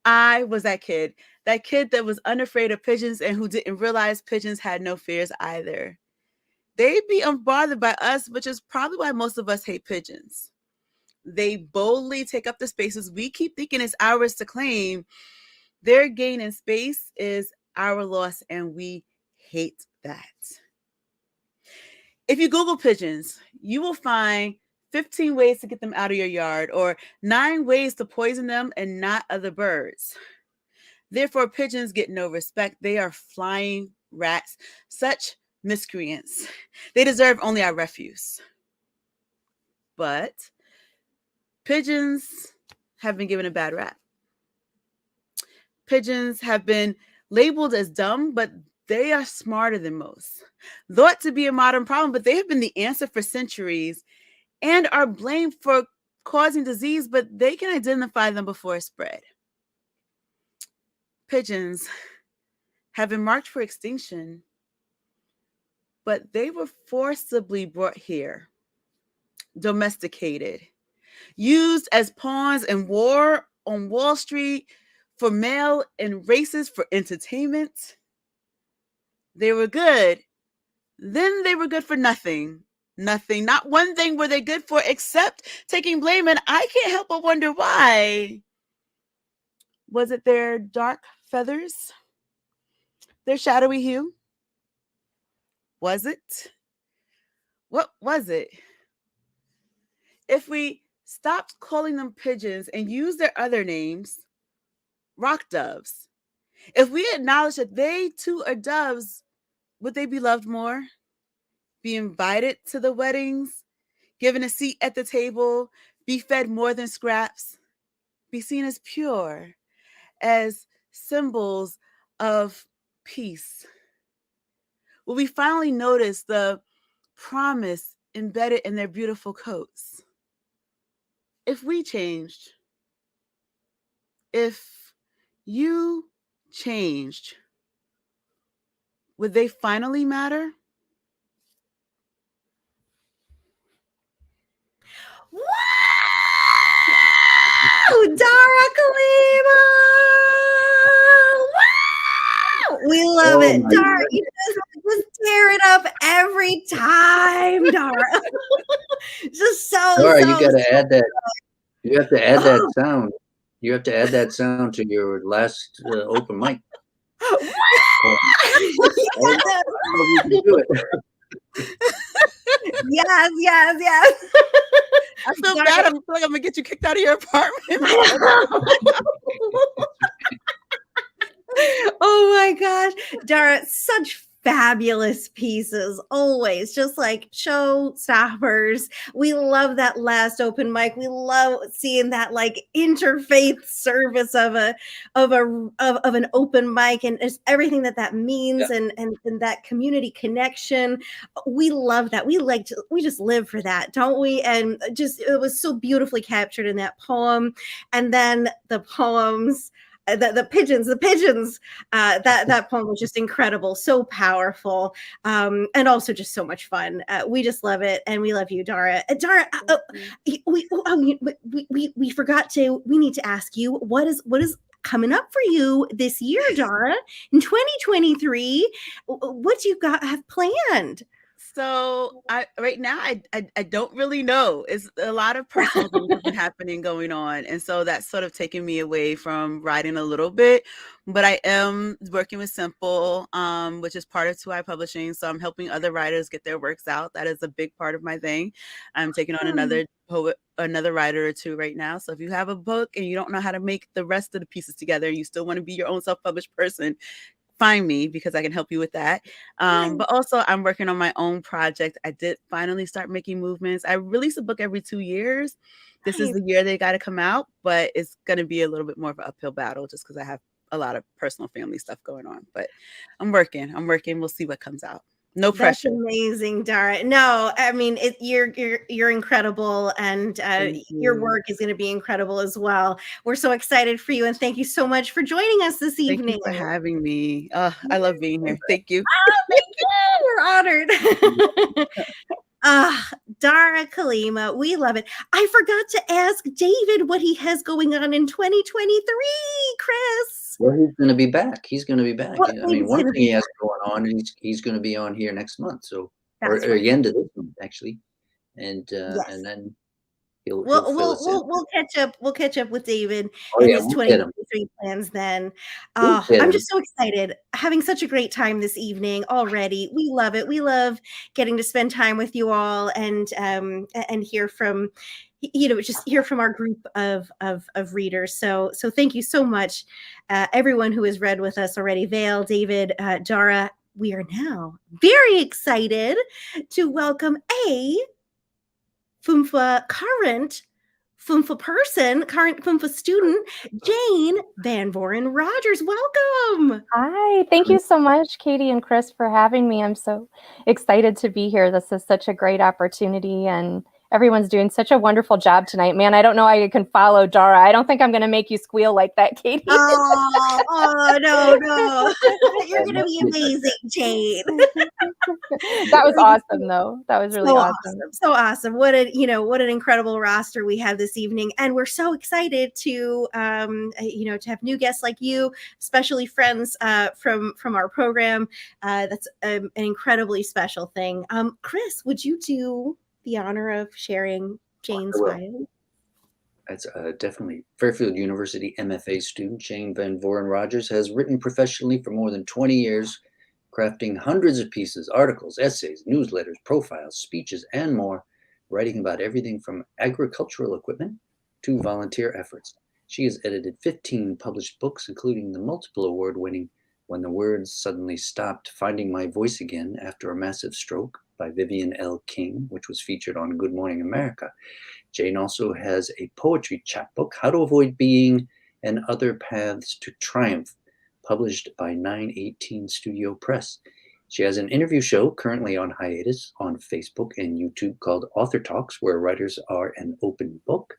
I was that kid that was unafraid of pigeons and who didn't realize pigeons had no fears either. They'd be unbothered by us, which is probably why most of us hate pigeons. They boldly take up the spaces we keep thinking is ours to claim. Their gain in space is our loss, and we hate that. If you Google pigeons, you will find 15 ways to get them out of your yard, or 9 ways to poison them and not other birds. Therefore, pigeons get no respect. They are flying rats, such miscreants. They deserve only our refuse. But pigeons have been given a bad rap. Pigeons have been labeled as dumb, but they are smarter than most. Thought to be a modern problem, but they have been the answer for centuries and are blamed for causing disease, but they can identify them before it spread. Pigeons have been marked for extinction, but they were forcibly brought here, domesticated, used as pawns in war on Wall Street, for mail and races, for entertainment. They were good. Then they were good for nothing. Nothing. Not one thing were they good for except taking blame, and I can't help but wonder why. Was it their dark feathers? Their shadowy hue? Was it? What was it? If we stopped calling them pigeons and used their other names, rock doves, if we acknowledge that they too are doves, would they be loved more? Be invited to the weddings, given a seat at the table, be fed more than scraps, be seen as pure, as symbols of peace? Will we finally notice the promise embedded in their beautiful coats? If we changed, if you changed, would they finally matter? We love Oh it. my Dara, God. you just tear it up every time, Dara. Just so, Laura, you so, got to add that. You have to add that oh, sound. You have to add that sound to your last open mic poem. I don't know. yes, I don't know if you can do it. yes, yes, yes. I feel Dara, bad. I feel like I'm gonna get you kicked out of your apartment. oh my gosh, Dara, such fabulous pieces always, just like showstoppers. We love that last open mic. We love seeing that like interfaith service of an open mic, and just everything that that Yeah. means, and that community connection. We love that. We just live for that, don't we? And just it was so beautifully captured in that poem, and then the poems, the pigeons, that poem was just incredible, so powerful, and also just so much fun. We just love it, and we love you, Dara. Dara, we forgot to. We need to ask you what is coming up for you this year, Dara, in 2023. What you got have planned? So right now I don't really know. It's a lot of personal things have been happening going on, and so that's sort of taking me away from writing a little bit. But I am working with Simple, which is part of 2i Publishing. So I'm helping other writers get their works out. That is a big part of my thing. I'm taking on another poet, another writer or two right now. So if you have a book and you don't know how to make the rest of the pieces together, you still want to be your own self-published person, find me because I can help you with that. But also I'm working on my own project. I did finally start making movements. I release a book every 2 years. This is Nice. the year they got to come out, but it's going to be a little bit more of an uphill battle just because I have a lot of personal family stuff going on. But I'm working. We'll see what comes out. No That's pressure. amazing, Dara. No, I mean you're incredible, and Thank your you. work is going to be incredible as well. We're so excited for you, and thank you so much for joining us this Thank you evening. for having me. I love being here. Thank you. Oh, thank you. We're honored. Dara Kalima, we love it. I forgot to ask David what he has going on in 2023, Chris. Well, he's going to be back. He's going to be back. What I mean, David's one gonna thing he be? has going on, and he's going to be on here next month. So, or That's right. the end of this month, actually, and Yes. then he'll We'll fill we'll us in. we'll catch up. We'll catch up with David Oh and yeah, his we'll get him. 2023 plans then. We'll get I'm him. just so excited. Having such a great time this evening already. We love it. We love getting to spend time with you all, and hear from, just hear from our group of readers. So thank you so much, everyone who has read with us already. Vale, David, Dara. We are now very excited to welcome a FUMFA current FUMFA student, Jane Van Voren Rogers. Welcome. Hi, thank you so much, Katie and Chris, for having me. I'm so excited to be here. This is such a great opportunity, and everyone's doing such a wonderful job tonight. Man, I don't know how you can follow Dara. I don't think I'm going to make you squeal like that, Katie. Oh, no. You're going to be amazing, Jane. That was awesome, though. That was really awesome. So awesome. What an incredible roster we have this evening. And we're so excited to to have new guests like you, especially friends from our program. That's an incredibly special thing. Chris, would you do the honor of sharing Jane's bio? That's definitely Fairfield University MFA student Jane Van Voren Rogers has written professionally for more than 20 years, crafting hundreds of pieces, articles, essays, newsletters, profiles, speeches, and more, writing about everything from agricultural equipment to volunteer efforts. She has edited 15 published books, including the multiple award-winning When the Words Suddenly Stopped, Finding My Voice Again After a Massive Stroke by Vivian L. King, which was featured on Good Morning America. Jane also has a poetry chapbook, How to Avoid Being and Other Paths to Triumph, published by 918 Studio Press. She has an interview show currently on hiatus on Facebook and YouTube called Author Talks, where writers are an open book.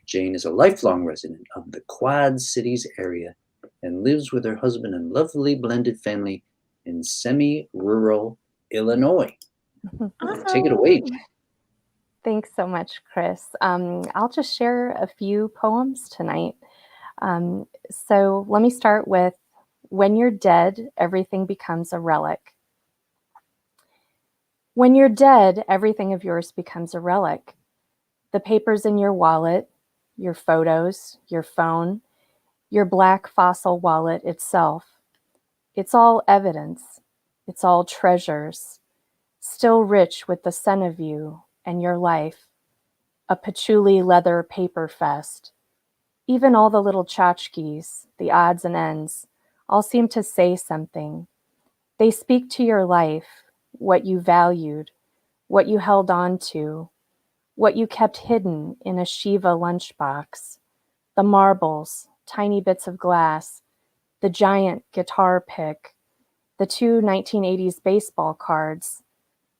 Jane is a lifelong resident of the Quad Cities area and lives with her husband and lovely blended family in semi-rural Illinois. Take it away, Jane. Thanks so much, Chris. I'll just share a few poems tonight. So let me start with When you're dead, everything becomes a relic. When you're dead, everything of yours becomes a relic. The papers in your wallet, your photos, your phone, your black fossil wallet itself. It's all evidence. It's all treasures, still rich with the scent of you and your life. A patchouli leather paper fest. Even all the little tchotchkes, the odds and ends, all seem to say something. They speak to your life, what you valued, what you held on to, what you kept hidden in a Shiva lunchbox, the marbles, tiny bits of glass, the giant guitar pick, the two 1980s baseball cards,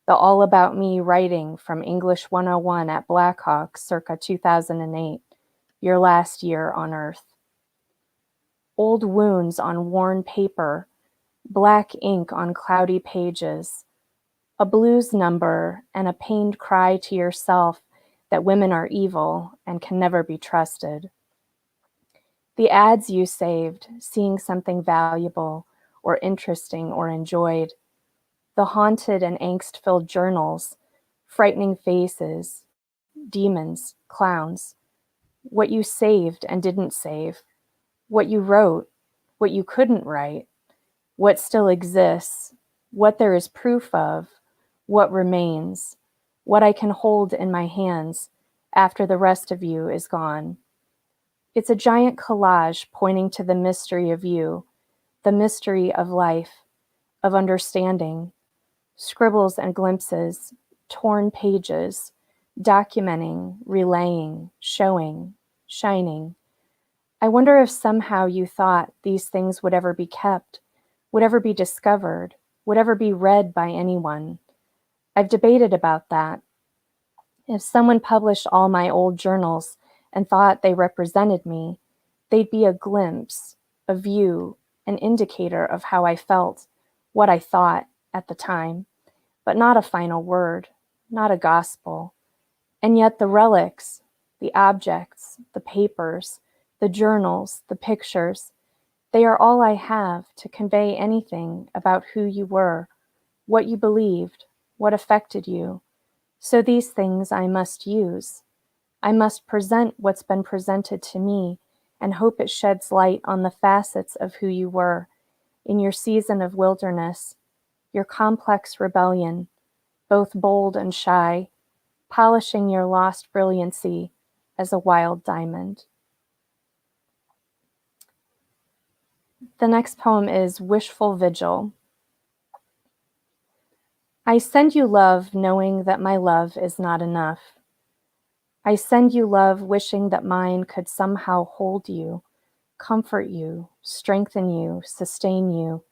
the All About Me writing from English 101 at Blackhawk circa 2008, your last year on Earth. Old wounds on worn paper, black ink on cloudy pages, a blues number and a pained cry to yourself that women are evil and can never be trusted. The ads you saved, seeing something valuable or interesting or enjoyed. The haunted and angst-filled journals, frightening faces, demons, clowns. What you saved and didn't save. What you wrote, what you couldn't write. What still exists, what there is proof of, what remains, what I can hold in my hands after the rest of you is gone. It's a giant collage pointing to the mystery of you, the mystery of life, of understanding, scribbles and glimpses, torn pages, documenting, relaying, showing, shining. I wonder if somehow you thought these things would ever be kept, would ever be discovered, would ever be read by anyone. I've debated about that. If someone published all my old journals and thought they represented me, they'd be a glimpse, a view, an indicator of how I felt, what I thought at the time, but not a final word, not a gospel. And yet the relics, the objects, the papers, the journals, the pictures, they are all I have to convey anything about who you were, what you believed, what affected you. So these things I must use. I must present what's been presented to me and hope it sheds light on the facets of who you were in your season of wilderness, your complex rebellion, both bold and shy, polishing your lost brilliancy as a wild diamond. The next poem is Wishful Vigil. I send you love knowing that my love is not enough. I send you love wishing that mine could somehow hold you, comfort you, strengthen you, sustain you,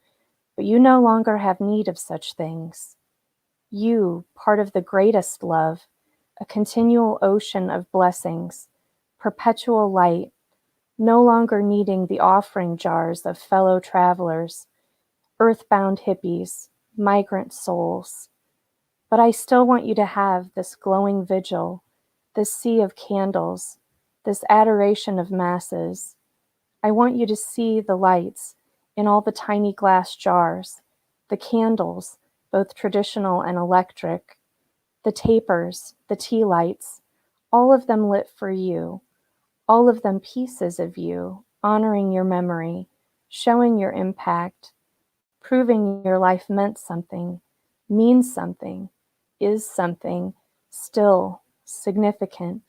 but you no longer have need of such things. You, part of the greatest love, a continual ocean of blessings, perpetual light, no longer needing the offering jars of fellow travelers, earthbound hippies, migrant souls. But I still want you to have this glowing vigil, this sea of candles, this adoration of masses. I want you to see the lights in all the tiny glass jars, the candles, both traditional and electric, the tapers, the tea lights, all of them lit for you, all of them pieces of you, honoring your memory, showing your impact, proving your life meant something, means something, is something, still significant,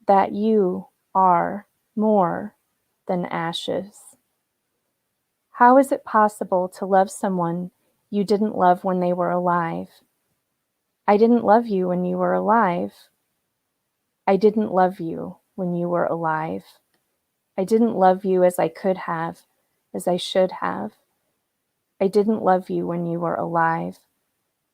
that you are more than ashes. How is it possible to love someone you didn't love when they were alive? I didn't love you when you were alive. I didn't love you when you were alive. I didn't love you as I could have, as I should have. I didn't love you when you were alive.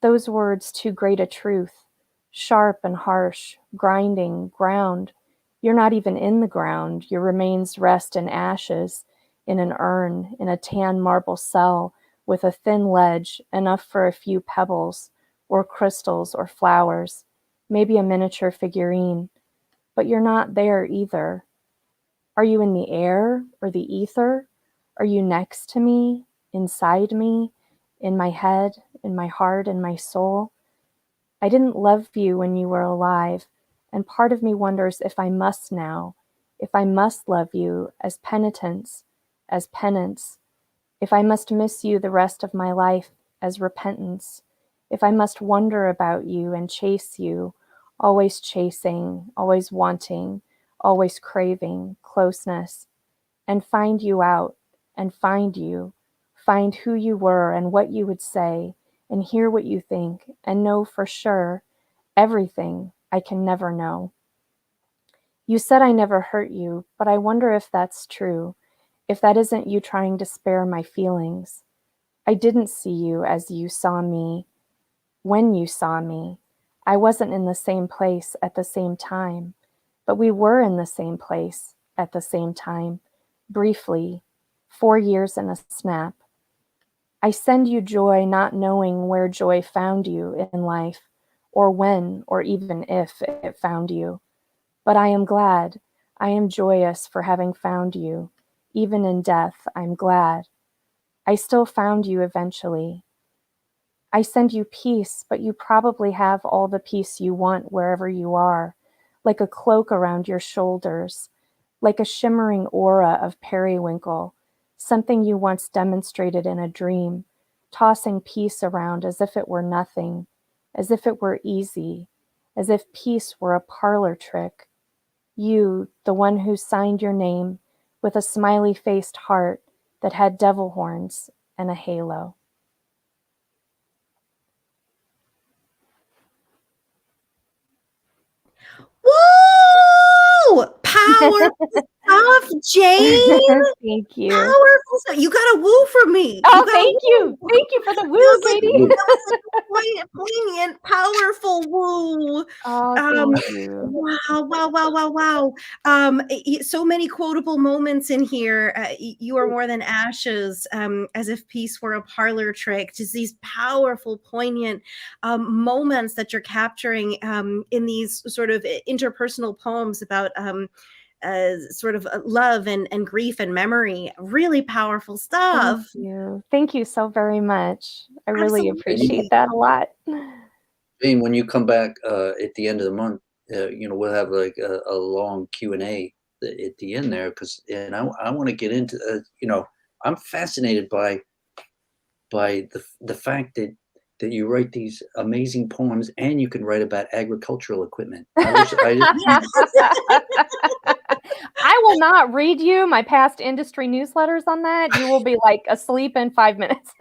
Those words too great a truth, sharp and harsh, grinding, ground. You're not even in the ground. Your remains rest in ashes, in an urn, in a tan marble cell with a thin ledge, enough for a few pebbles, or crystals, or flowers, maybe a miniature figurine. But you're not there either. Are you in the air or the ether? Are you next to me, inside me, in my head, in my heart, in my soul. I didn't love you when you were alive, and part of me wonders if I must now, if I must love you as penitence, as penance, if I must miss you the rest of my life as repentance, if I must wonder about you and chase you, always chasing, always wanting, always craving closeness, and find you out, and find you, find who you were and what you would say, and hear what you think, and know for sure everything I can never know. You said I never hurt you, but I wonder if that's true, if that isn't you trying to spare my feelings. I didn't see you as you saw me when you saw me. I wasn't in the same place at the same time, but we were in the same place at the same time, briefly, 4 years in a snap. I send you joy not knowing where joy found you in life, or when, or even if it found you. But I am glad, I am joyous for having found you. Even in death, I'm glad. I still found you eventually. I send you peace, but you probably have all the peace you want wherever you are, like a cloak around your shoulders, like a shimmering aura of periwinkle, something you once demonstrated in a dream, tossing peace around as if it were nothing, as if it were easy, as if peace were a parlor trick. You, the one who signed your name with a smiley-faced heart that had devil horns and a halo. Woo! Powerful stuff, Jane. Thank you. Powerful stuff. You got a woo from me. Oh, You got a thank you. woo. Thank you for the That woo, was like, Katie. that was like a poignant, powerful woo. Oh, Um, thank you. wow. So many quotable moments in here. You are more than ashes, as if peace were a parlor trick. Just these powerful, poignant moments that you're capturing in these sort of interpersonal poems about sort of love and grief and memory. Really powerful Thank stuff. you. Thank you so very much. I really appreciate Absolutely. that a lot. Jane, when you come back at the end of the month, we'll have like a long Q&A at the end there, and I want to get into I'm fascinated by the fact that you write these amazing poems and you can write about agricultural equipment. I will not read you my past industry newsletters on that. You will be like asleep in 5 minutes.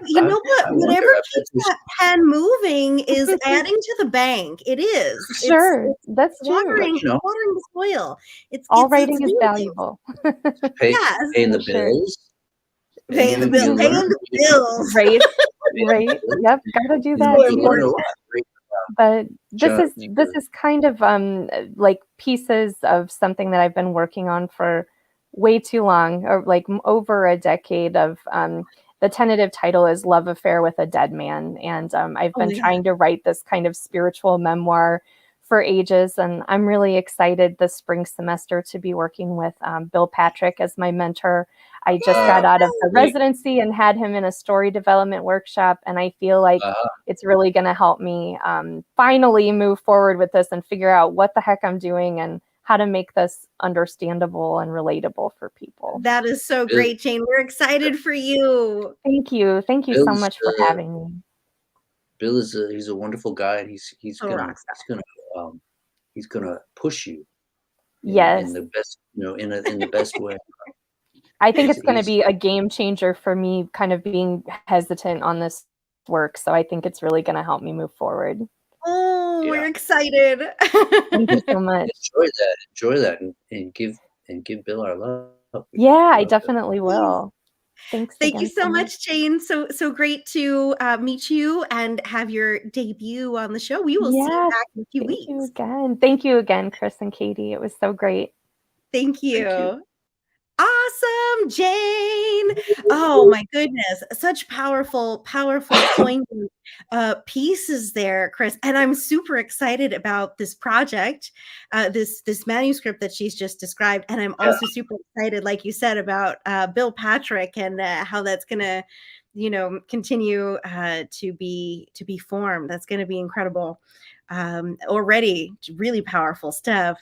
You know what? I Whatever wonder, keeps that pen moving is adding to the bank. It is. Sure, that's true. Watering the soil. All It's writing is amazing. valuable. Yes. paying the For sure. bills. Paying the You bill, learn- paying the bills. Right. Yep, gotta do that More you too. learn a lot. But this Job, is kind of like pieces of something that I've been working on for way too long, or like over a decade of the tentative title is Love Affair with a Dead Man. And I've been trying to write this kind of spiritual memoir for ages. And I'm really excited this spring semester to be working with Bill Patrick as my mentor. I just got out of the residency and had him in a story development workshop. And I feel like it's really going to help me finally move forward with this and figure out what the heck I'm doing and how to make this understandable and relatable for people. That is so great, Jane. We're excited for you. Thank you. Thank you so much for having me. Bill he's a wonderful guy, and he's gonna push you in the best in the best way. I think it's going to be a game changer for me, kind of being hesitant on this work. So I think it's really going to help me move forward. Oh, we're excited. Thank you so much. Enjoy that, and give Bill our love. Yeah, I definitely will. Thanks. Thank you so much, Jane. So great to meet you and have your debut on the show. We will see you back in a few weeks. Thank you again, Chris and Katie. It was so great. Thank you. Awesome, Jane. Oh my goodness. Such powerful, poignant pieces there, Chris. And I'm super excited about this project, this manuscript that she's just described. And I'm also super excited, like you said, about Bill Patrick and how that's gonna, continue to be formed. That's gonna be incredible. Already really powerful stuff.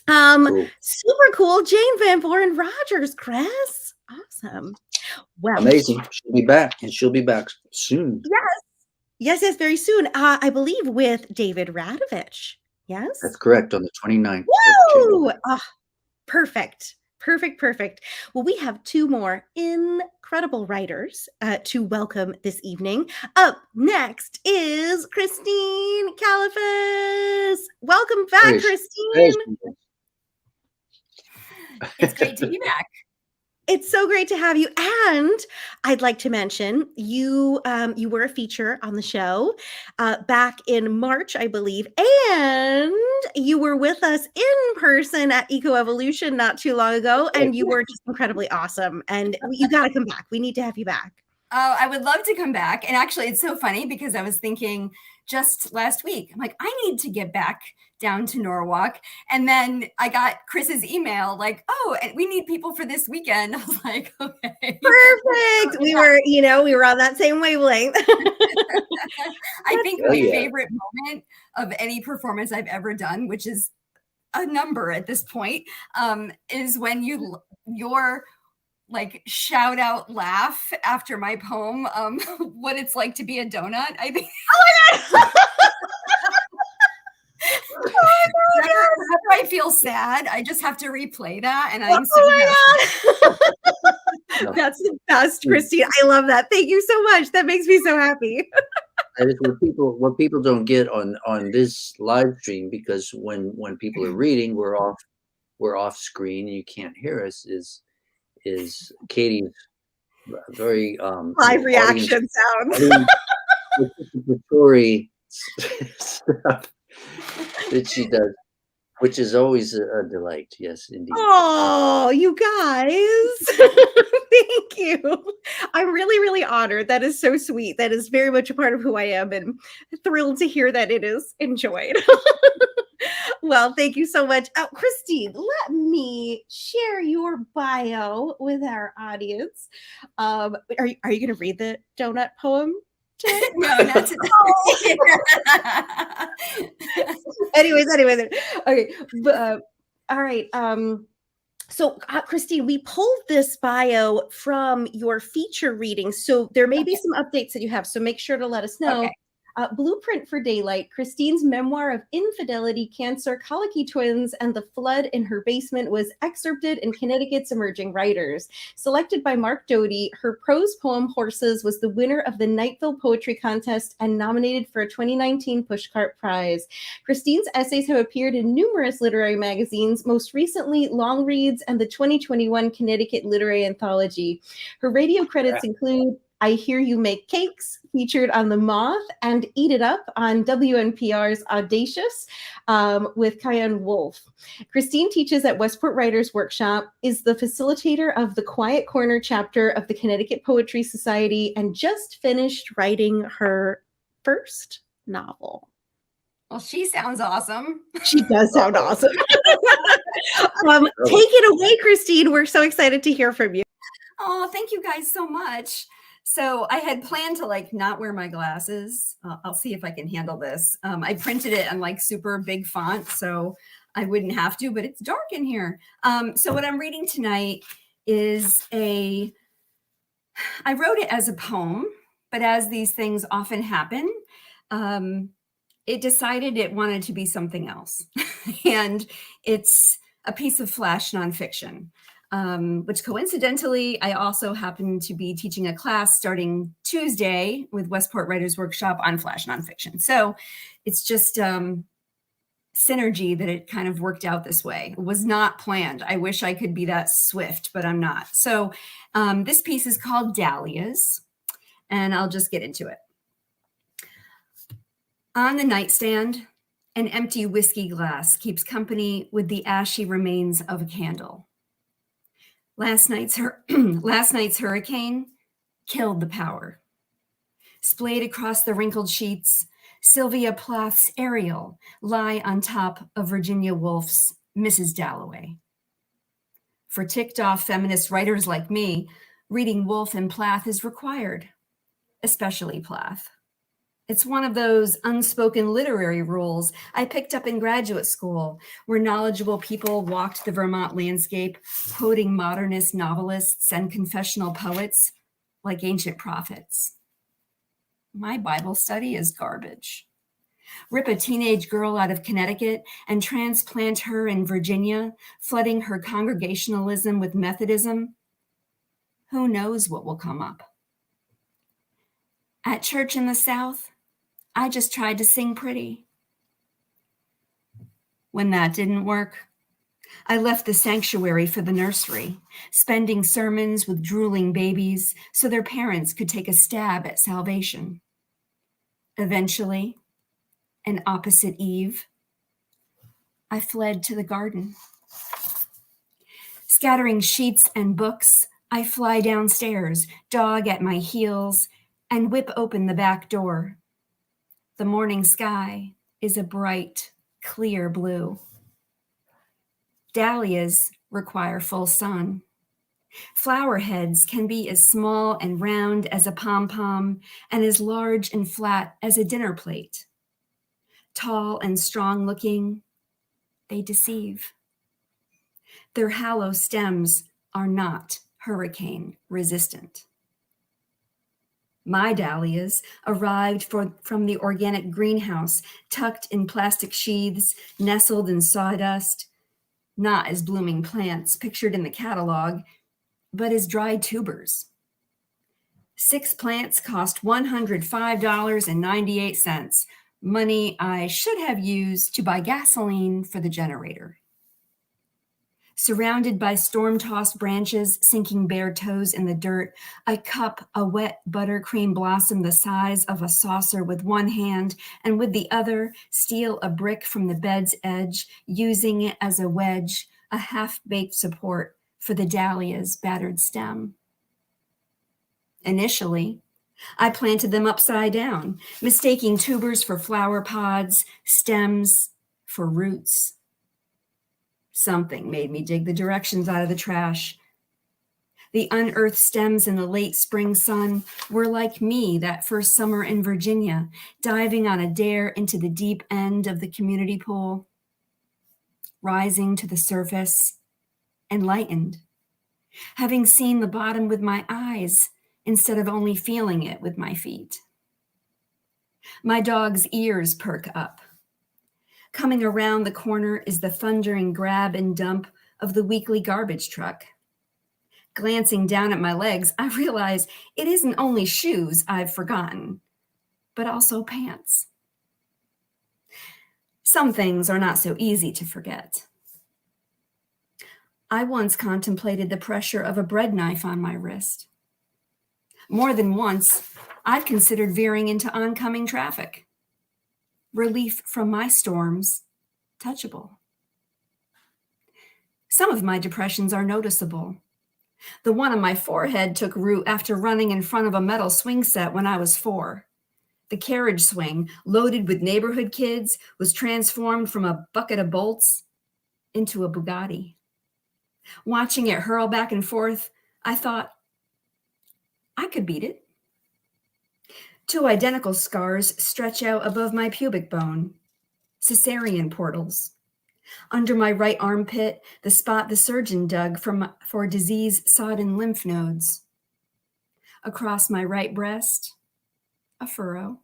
Cool. Super cool. Jane Van Boren Rogers, Chris. Awesome. Well, Amazing. She'll be back, and she'll be back soon. yes, very soon. I believe with David Radovich. Yes. That's correct, on the 29th of Woo! January. Perfect. Well, we have two more incredible writers to welcome this evening. Up next is Christine Califas. Welcome back, There Christine. she is. It's great to be back. It's so great to have you. And I'd like to mention you were a feature on the show back in March, I believe, and you were with us in person at Ecoevolution not too long ago, and you were just incredibly awesome. And you got to come back. We need to have you back. Oh, I would love to come back. And actually, it's so funny because I was thinking just last week, I'm like, I need to get back down to Norwalk. And then I got Chris's email like, oh, and we need people for this weekend. I was like, okay. Perfect. We were on that same wavelength. I think my favorite moment of any performance I've ever done, which is a number at this point, is when your like shout out laugh after my poem, what it's like to be a donut. I think. Oh my God. Whenever I feel sad, I just have to replay that, and I'm so happy. That's the best, Christine. I love that. Thank you so much. That makes me so happy. That is what people don't get on this live stream, because when people are reading, we're off screen and you can't hear us. Is Katie's very live reaction sounds. Participatory stuff that she does, which is always a delight. Yes, indeed. Oh, you guys. Thank you. I'm really, really honored. That is so sweet. That is very much a part of who I am, and thrilled to hear that it is enjoyed. Well, thank you so much. Christine, let me share your bio with our audience. Are you going to read the donut poem today? No, not today. Anyways. Okay. All right. So, Christine, we pulled this bio from your feature reading. So there may be some updates that you have. So make sure to let us know. Okay. Blueprint for Daylight, Christine's memoir of infidelity, cancer, colicky twins, and the flood in her basement was excerpted in Connecticut's Emerging Writers. Selected by Mark Doty, her prose poem Horses was the winner of the Nightville Poetry Contest and nominated for a 2019 Pushcart Prize. Christine's essays have appeared in numerous literary magazines, most recently Long Reads and the 2021 Connecticut Literary Anthology. Her radio credits include I Hear You Make Cakes, featured on The Moth, and Eat It Up on WNPR's Audacious with Cayenne Wolf. Christine teaches at Westport Writers Workshop, is the facilitator of the Quiet Corner chapter of the Connecticut Poetry Society, and just finished writing her first novel. Well, she sounds awesome. She does sound awesome. Take it away, Christine. We're so excited to hear from you. Oh, thank you guys so much. So I had planned to not wear my glasses. I'll see if I can handle this. I printed it on super big font, so I wouldn't have to, but it's dark in here. So what I'm reading tonight is I wrote it as a poem, but as these things often happen, it decided it wanted to be something else. And it's a piece of flash nonfiction. Which coincidentally, I also happen to be teaching a class starting Tuesday with Westport Writers Workshop on flash nonfiction. So it's just synergy that it kind of worked out this way. It was not planned. I wish I could be that swift, but I'm not. So this piece is called Dahlias, and I'll just get into it. On the nightstand, an empty whiskey glass keeps company with the ashy remains of a candle. Last night's hurricane killed the power. Splayed across the wrinkled sheets, Sylvia Plath's Ariel lie on top of Virginia Woolf's Mrs. Dalloway. For ticked-off feminist writers like me, reading Woolf and Plath is required, especially Plath. It's one of those unspoken literary rules I picked up in graduate school, where knowledgeable people walked the Vermont landscape, quoting modernist novelists and confessional poets like ancient prophets. My Bible study is garbage. Rip a teenage girl out of Connecticut and transplant her in Virginia, flooding her congregationalism with Methodism. Who knows what will come up? At church in the South, I just tried to sing pretty. When that didn't work, I left the sanctuary for the nursery, spending sermons with drooling babies so their parents could take a stab at salvation. Eventually, an opposite eve, I fled to the garden. Scattering sheets and books, I fly downstairs, dog at my heels, and whip open the back door. The morning sky is a bright, clear blue. Dahlias require full sun. Flower heads can be as small and round as a pom-pom and as large and flat as a dinner plate. Tall and strong-looking, they deceive. Their hollow stems are not hurricane resistant. My dahlias arrived from the organic greenhouse, tucked in plastic sheaths, nestled in sawdust, not as blooming plants pictured in the catalog, but as dried tubers. 6 plants cost $105.98, money I should have used to buy gasoline for the generator. Surrounded by storm-tossed branches sinking bare toes in the dirt, I cup a wet buttercream blossom the size of a saucer with one hand, and with the other steal a brick from the bed's edge, using it as a wedge, a half-baked support for the dahlia's battered stem. Initially, I planted them upside down, mistaking tubers for flower pods, stems for roots. Something made me dig the directions out of the trash. The unearthed stems in the late spring sun were like me that first summer in Virginia, diving on a dare into the deep end of the community pool, rising to the surface, enlightened, having seen the bottom with my eyes instead of only feeling it with my feet. My dog's ears perk up. Coming around the corner is the thundering grab and dump of the weekly garbage truck. Glancing down at my legs, I realize it isn't only shoes I've forgotten, but also pants. Some things are not so easy to forget. I once contemplated the pressure of a bread knife on my wrist. More than once, I've considered veering into oncoming traffic. Relief from my storms, touchable. Some of my depressions are noticeable. The one on my forehead took root after running in front of a metal swing set when I was 4. The carriage swing, loaded with neighborhood kids, was transformed from a bucket of bolts into a Bugatti. Watching it hurl back and forth, I thought, I could beat it. 2 identical scars stretch out above my pubic bone, cesarean portals. Under my right armpit, the spot the surgeon dug for disease-sodden lymph nodes. Across my right breast, a furrow.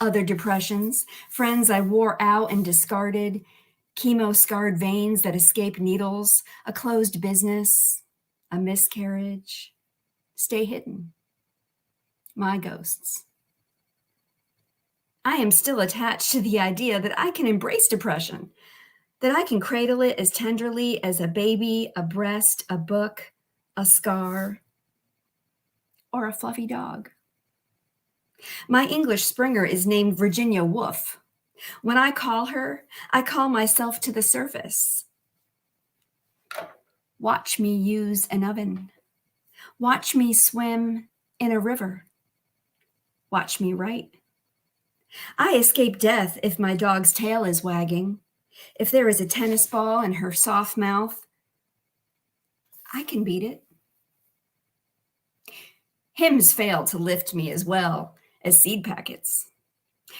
Other depressions, friends I wore out and discarded, chemo-scarred veins that escape needles, a closed business, a miscarriage, stay hidden. My ghosts. I am still attached to the idea that I can embrace depression, that I can cradle it as tenderly as a baby, a breast, a book, a scar, or a fluffy dog. My English Springer is named Virginia Woolf. When I call her, I call myself to the surface. Watch me use an oven. Watch me swim in a river. Watch me write. I escape death if my dog's tail is wagging. If there is a tennis ball in her soft mouth, I can beat it. Hymns fail to lift me as well as seed packets,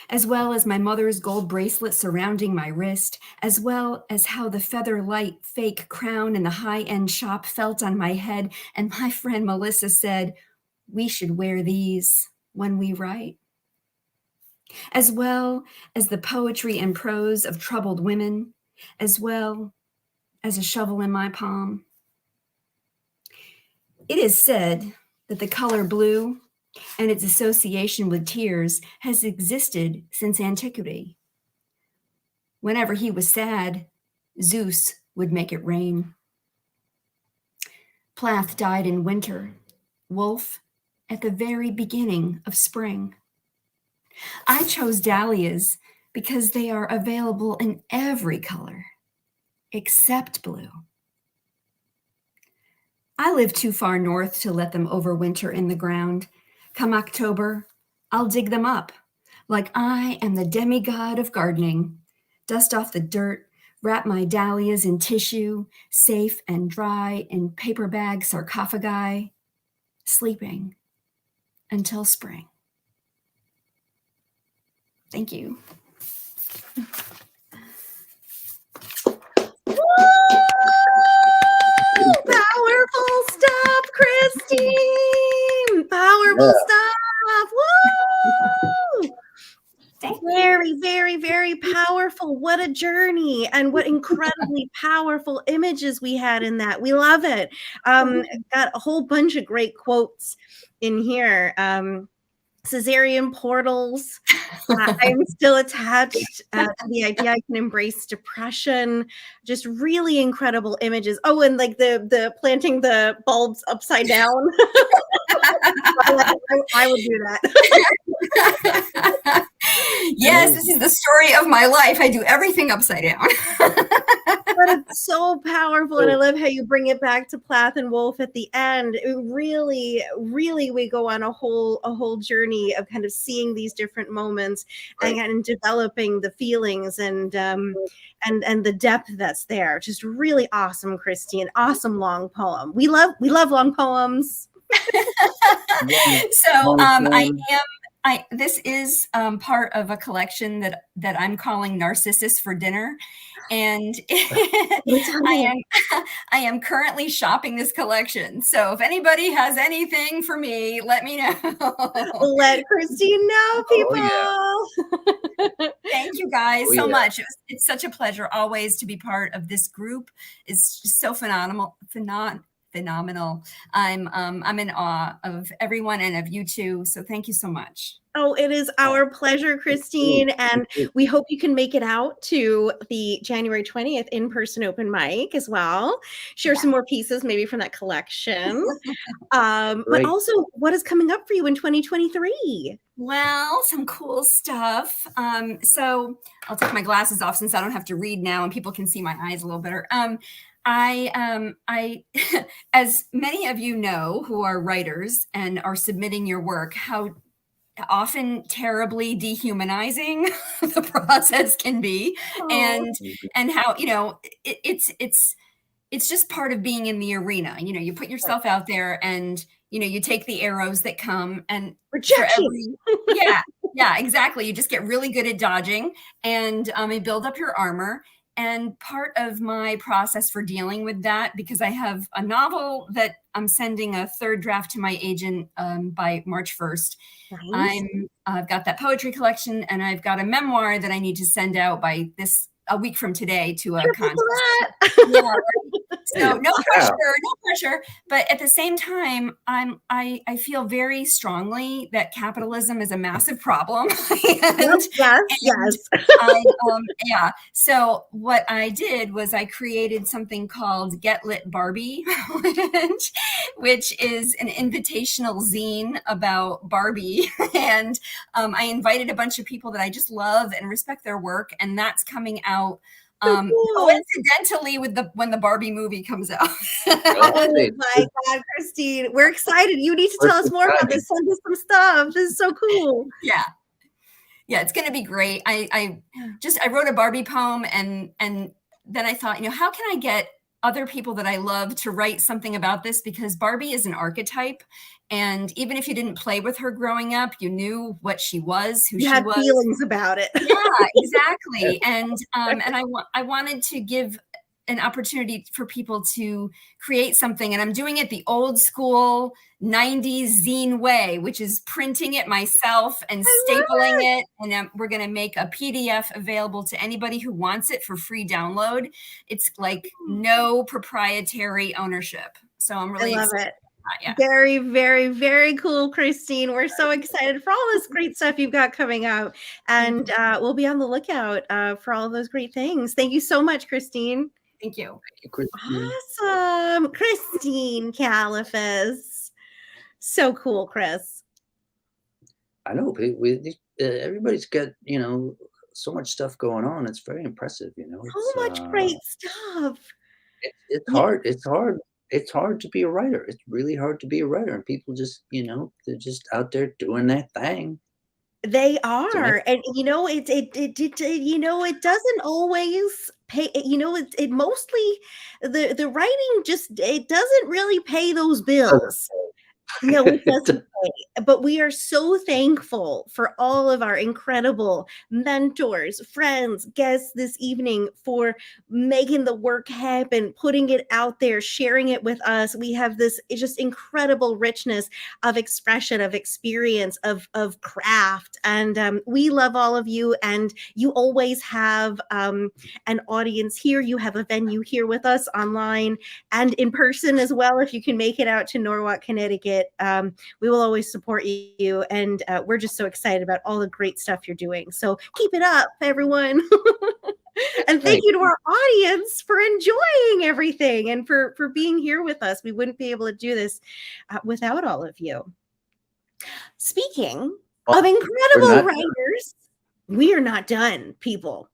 as well as my mother's gold bracelet surrounding my wrist, as well as how the feather light fake crown in the high-end shop felt on my head. And my friend Melissa said, we should wear these when we write. As well as the poetry and prose of troubled women, as well as a shovel in my palm. It is said that the color blue and its association with tears has existed since antiquity. Whenever he was sad, Zeus would make it rain. Plath died in winter, Wolf at the very beginning of spring. I chose dahlias because they are available in every color except blue. I live too far north to let them overwinter in the ground. Come October, I'll dig them up like I am the demigod of gardening. Dust off the dirt, wrap my dahlias in tissue, safe and dry in paper bag sarcophagi, sleeping until spring. Thank you. Powerful stuff, Christine. Powerful stuff. Woo! Very, very, very powerful. What a journey, and what incredibly powerful images we had in that. We love it. Got a whole bunch of great quotes in here. Cesarean portals. I'm still attached to the idea I can embrace depression. Just really incredible images. Oh, and like the planting the bulbs upside down. I would do that. Yes, this is the story of my life. I do everything upside down. But it's so powerful, and I love how you bring it back to Plath and Wolf at the end. It really, really, we go on a whole journey of kind of seeing these different moments and developing the feelings and the depth that's there. Just really awesome, Christy. An awesome long poem. We love long poems. So this is part of a collection that I'm calling Narcissus for Dinner. And I am currently shopping this collection. So if anybody has anything for me, let me know. Let Christine know, people. Thank you guys so much. It's such a pleasure always to be part of this group. It's just so phenomenal. I'm in awe of everyone and of you too. So thank you so much. Oh, it is our pleasure, Christine. And we hope you can make it out to the January 20th in-person open mic as well. Share some more pieces maybe from that collection. But also, what is coming up for you in 2023? Well, some cool stuff. So I'll take my glasses off since I don't have to read now and people can see my eyes a little better. I as many of you know who are writers and are submitting your work, how often terribly dehumanizing the process can be, and how, you know, it's just part of being in the arena. You know, you put yourself out there and, you know, you take the arrows that come and rejection. Yeah, exactly. You just get really good at dodging and you build up your armor. And part of my process for dealing with that, because I have a novel that I'm sending a third draft to my agent by March 1st. Nice. I've got that poetry collection, and I've got a memoir that I need to send out by a week from today to a contest. Yeah, right? So no pressure. But at the same time, I feel very strongly that capitalism is a massive problem. Yes. So what I did was I created something called Get Lit Barbie, which is an invitational zine about Barbie. And I invited a bunch of people that I just love and respect their work. And that's coming out Cool. Coincidentally, with when the Barbie movie comes out. Oh my God, Christine, we're excited. You need to tell us more about this. Send us some stuff. This is so cool. Yeah, it's going to be great. I wrote a Barbie poem, and then I thought, how can I get other people that I love to write something about this, because Barbie is an archetype. And even if you didn't play with her growing up, you knew what she was, who you she had was. Feelings about it. Yeah, exactly. And I wanted to give an opportunity for people to create something. And I'm doing it the old school 90s zine way, which is printing it myself and stapling it. And we're going to make a PDF available to anybody who wants it for free download. It's like no proprietary ownership. So I'm really excited. It. Yeah. Very, very, very cool, Christine. We're so excited for all this great stuff you've got coming out. And we'll be on the lookout for all those great things. Thank you so much, Christine. Thank you. Thank you, Christine. Awesome. Christine Califas. So cool, Chris. I know. Everybody's got, so much stuff going on. It's very impressive, So much great stuff. It's hard. It's hard. It's hard to be a writer. It's really hard to be a writer. And people just, they're just out there doing their thing. They are. And, it doesn't always pay, it mostly, the writing just, it doesn't really pay those bills. No, it doesn't. But we are so thankful for all of our incredible mentors, friends, guests this evening for making the work happen, putting it out there, sharing it with us. We have this just incredible richness of expression, of experience, of craft. And we love all of you. And you always have an audience here. You have a venue here with us online and in person as well. If you can make it out to Norwalk, Connecticut, we will always support you, and we're just so excited about all the great stuff you're doing. So keep it up, everyone. And thank you to our audience for enjoying everything and for being here with us. We wouldn't be able to do this without all of you. Speaking of incredible writers, we are not done, people.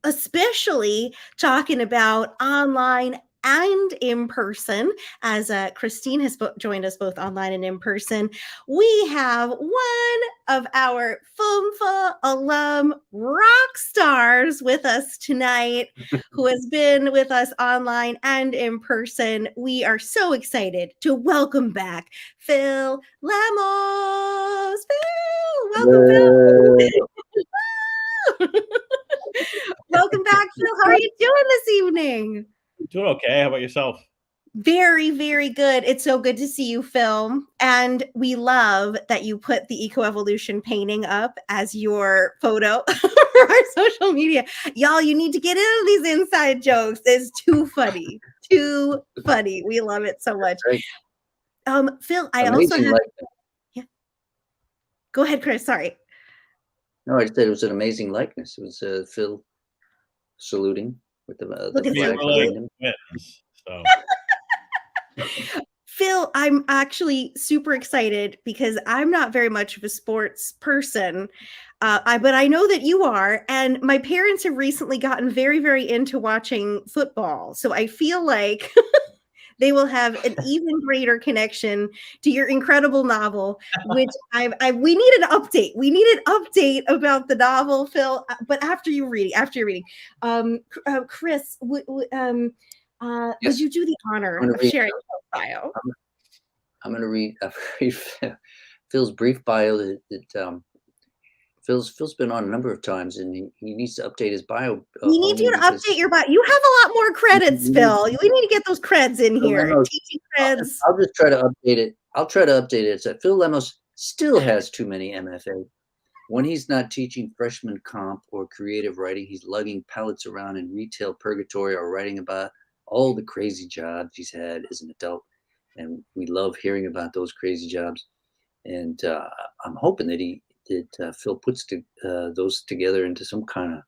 Especially talking about online and in person, as Christine has joined us both online and in person. We have one of our FUMFA alum rock stars with us tonight, who has been with us online and in person. We are so excited to welcome back Phil Lemos. Phil, welcome, Phil. Welcome back, Phil. How are you doing this evening? Doing okay. How about yourself? Very, very good. It's so good to see you, Phil. And we love that you put the ecoevolution painting up as your photo for our social media. Y'all, you need to get into these inside jokes. It's too funny. Too funny. We love it so much. Phil, I also have... Yeah. Go ahead, Chris. Sorry. No, I said it was an amazing likeness. It was Phil saluting with the flag behind him. Phil, I'm actually super excited because I'm not very much of a sports person, but I know that you are. And my parents have recently gotten very, very into watching football. So I feel like they will have an even greater connection to your incredible novel, which we need an update. We need an update about the novel, Phil. But after you're reading, Chris, yes. Would you do the honor of sharing Phil's bio? I'm going to read Phil's brief bio. Phil's been on a number of times, and he needs to update his bio. We need you to update your bio. You have a lot more credits, Phil. We need to get those creds in here. Teaching creds. I'll just try to update it. I'll try to update it. So Phil Lemos still has too many MFA. When he's not teaching freshman comp or creative writing, he's lugging pallets around in retail purgatory or writing about all the crazy jobs he's had as an adult. And we love hearing about those crazy jobs. And I'm hoping that Phil puts those together into some kind of,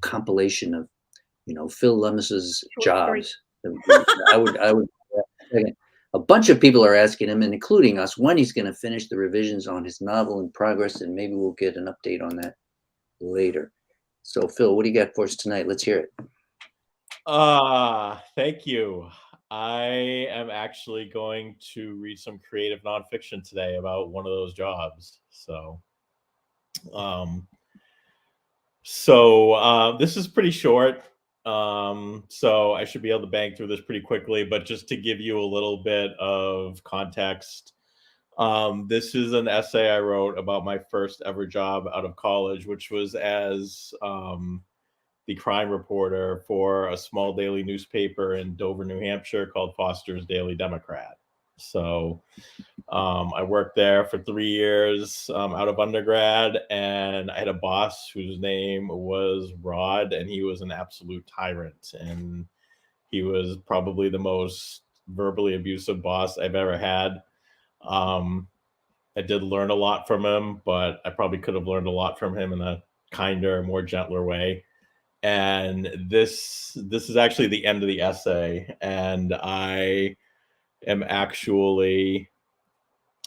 compilation of, Phil Lemos's jobs. I would. A bunch of people are asking him, and including us, when he's going to finish the revisions on his novel in progress, and maybe we'll get an update on that later. So, Phil, what do you got for us tonight? Let's hear it. Thank you. I am actually going to read some creative nonfiction today about one of those jobs. Um, this is pretty short. So I should be able to bang through this pretty quickly, but just to give you a little bit of context, this is an essay I wrote about my first ever job out of college, which was as the crime reporter for a small daily newspaper in Dover, New Hampshire called Foster's Daily Democrat. So I worked there for 3 years out of undergrad, and I had a boss whose name was Rod, and he was an absolute tyrant. And he was probably the most verbally abusive boss I've ever had. I did learn a lot from him, but I probably could have learned a lot from him in a kinder, more gentler way. And this is actually the end of the essay, and I am actually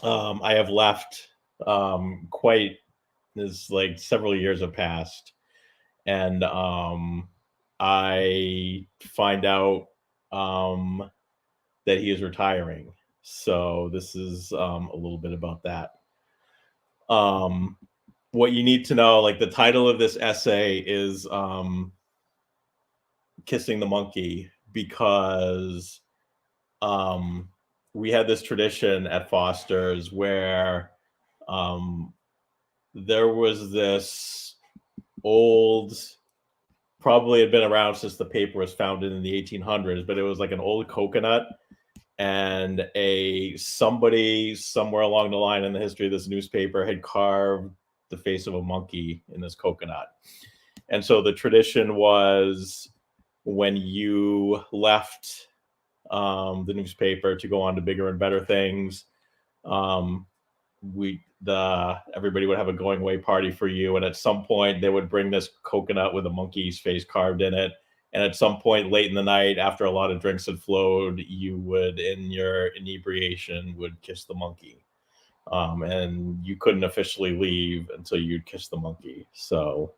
I have left quite this like several years have passed, and I find out that he is retiring. So this is a little bit about that. What you need to know, like the title of this essay is Kissing the Monkey, because we had this tradition at Foster's where there was this old, probably had been around since the paper was founded in the 1800s, but it was like an old coconut, and somebody somewhere along the line in the history of this newspaper had carved the face of a monkey in this coconut. And so the tradition was, when you left the newspaper to go on to bigger and better things, everybody would have a going away party for you, and at some point they would bring this coconut with a monkey's face carved in it, and at some point late in the night, after a lot of drinks had flowed, you would, in your inebriation, would kiss the monkey, and you couldn't officially leave until you'd kiss the monkey. So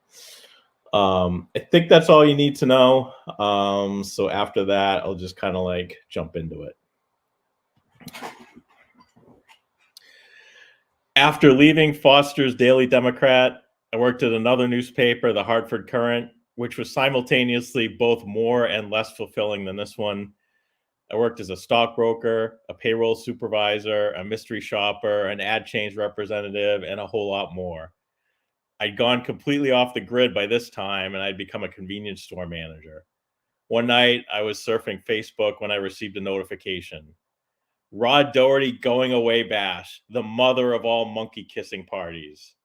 I think that's all you need to know. So after that, I'll just kind of like jump into it. After leaving Foster's Daily Democrat, I worked at another newspaper, the Hartford Courant, which was simultaneously both more and less fulfilling than this one. I worked as a stockbroker, a payroll supervisor, a mystery shopper, an ad change representative, and a whole lot more. I'd gone completely off the grid by this time, and I'd become a convenience store manager. One night, I was surfing Facebook when I received a notification. Rod Doherty going away bash, the mother of all monkey kissing parties.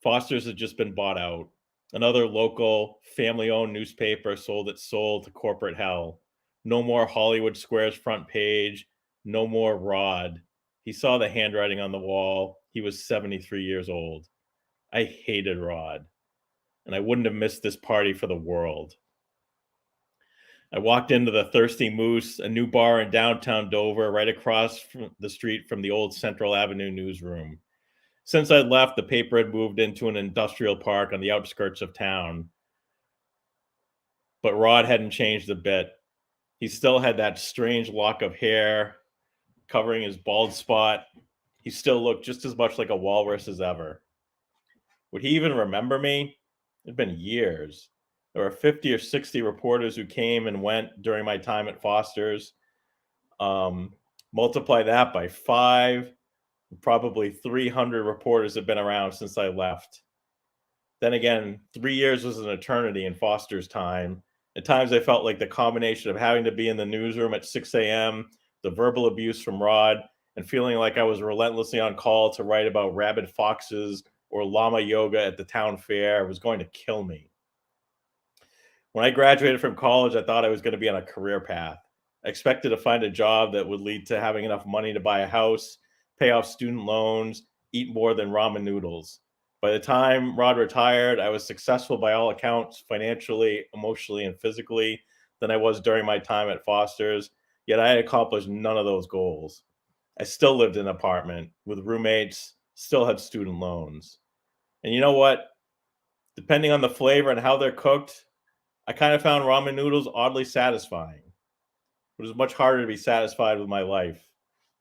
Foster's had just been bought out. Another local, family-owned newspaper sold its soul to corporate hell. No more Hollywood Square's front page. No more Rod. He saw the handwriting on the wall. He was 73 years old. I hated Rod, and I wouldn't have missed this party for the world. I walked into the Thirsty Moose, a new bar in downtown Dover, right across from the street from the old Central Avenue newsroom. Since I'd left, the paper had moved into an industrial park on the outskirts of town. But Rod hadn't changed a bit. He still had that strange lock of hair covering his bald spot. He still looked just as much like a walrus as ever. Would he even remember me? It'd been years. There were 50 or 60 reporters who came and went during my time at Foster's. Multiply that by 5, probably 300 reporters have been around since I left. Then again, 3 years was an eternity in Foster's time. At times I felt like the combination of having to be in the newsroom at 6 a.m., the verbal abuse from Rod, and feeling like I was relentlessly on call to write about rabid foxes or llama yoga at the town fair was going to kill me. When I graduated from college, I thought I was going to be on a career path. I expected to find a job that would lead to having enough money to buy a house, pay off student loans, eat more than ramen noodles. By the time Rod retired, I was successful by all accounts, financially, emotionally, and physically, than I was during my time at Foster's, yet I had accomplished none of those goals. I still lived in an apartment with roommates, still had student loans. And you know what? Depending on the flavor and how they're cooked, I kind of found ramen noodles oddly satisfying. It was much harder to be satisfied with my life,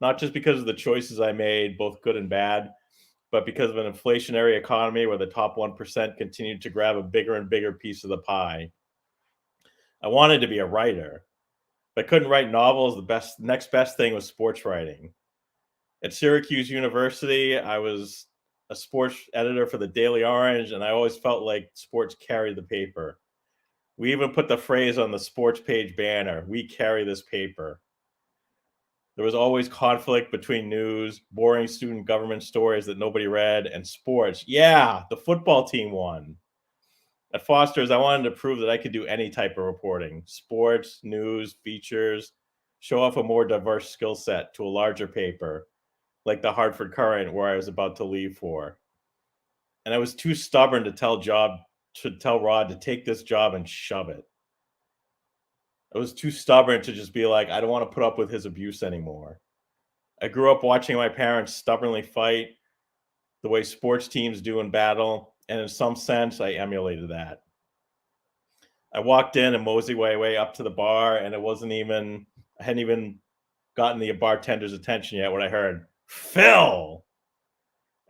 not just because of the choices I made, both good and bad, but because of an inflationary economy where the top 1% continued to grab a bigger and bigger piece of the pie. I wanted to be a writer. If I couldn't write novels, the next best thing was sports writing. At Syracuse University, I was a sports editor for the Daily Orange, and I always felt like sports carried the paper. We even put the phrase on the sports page banner, "We carry this paper." There was always conflict between news, boring student government stories that nobody read, and sports. Yeah, the football team won. At Foster's, I wanted to prove that I could do any type of reporting: sports, news, features, show off a more diverse skill set to a larger paper, like the Hartford Courant, where I was about to leave for. And I was too stubborn to tell Rod to take this job and shove it. I was too stubborn to just be like, I don't want to put up with his abuse anymore. I grew up watching my parents stubbornly fight the way sports teams do in battle, and in some sense, I emulated that. I walked in and moseyed my way up to the bar, and I hadn't even gotten the bartender's attention yet when I heard, "Phil!"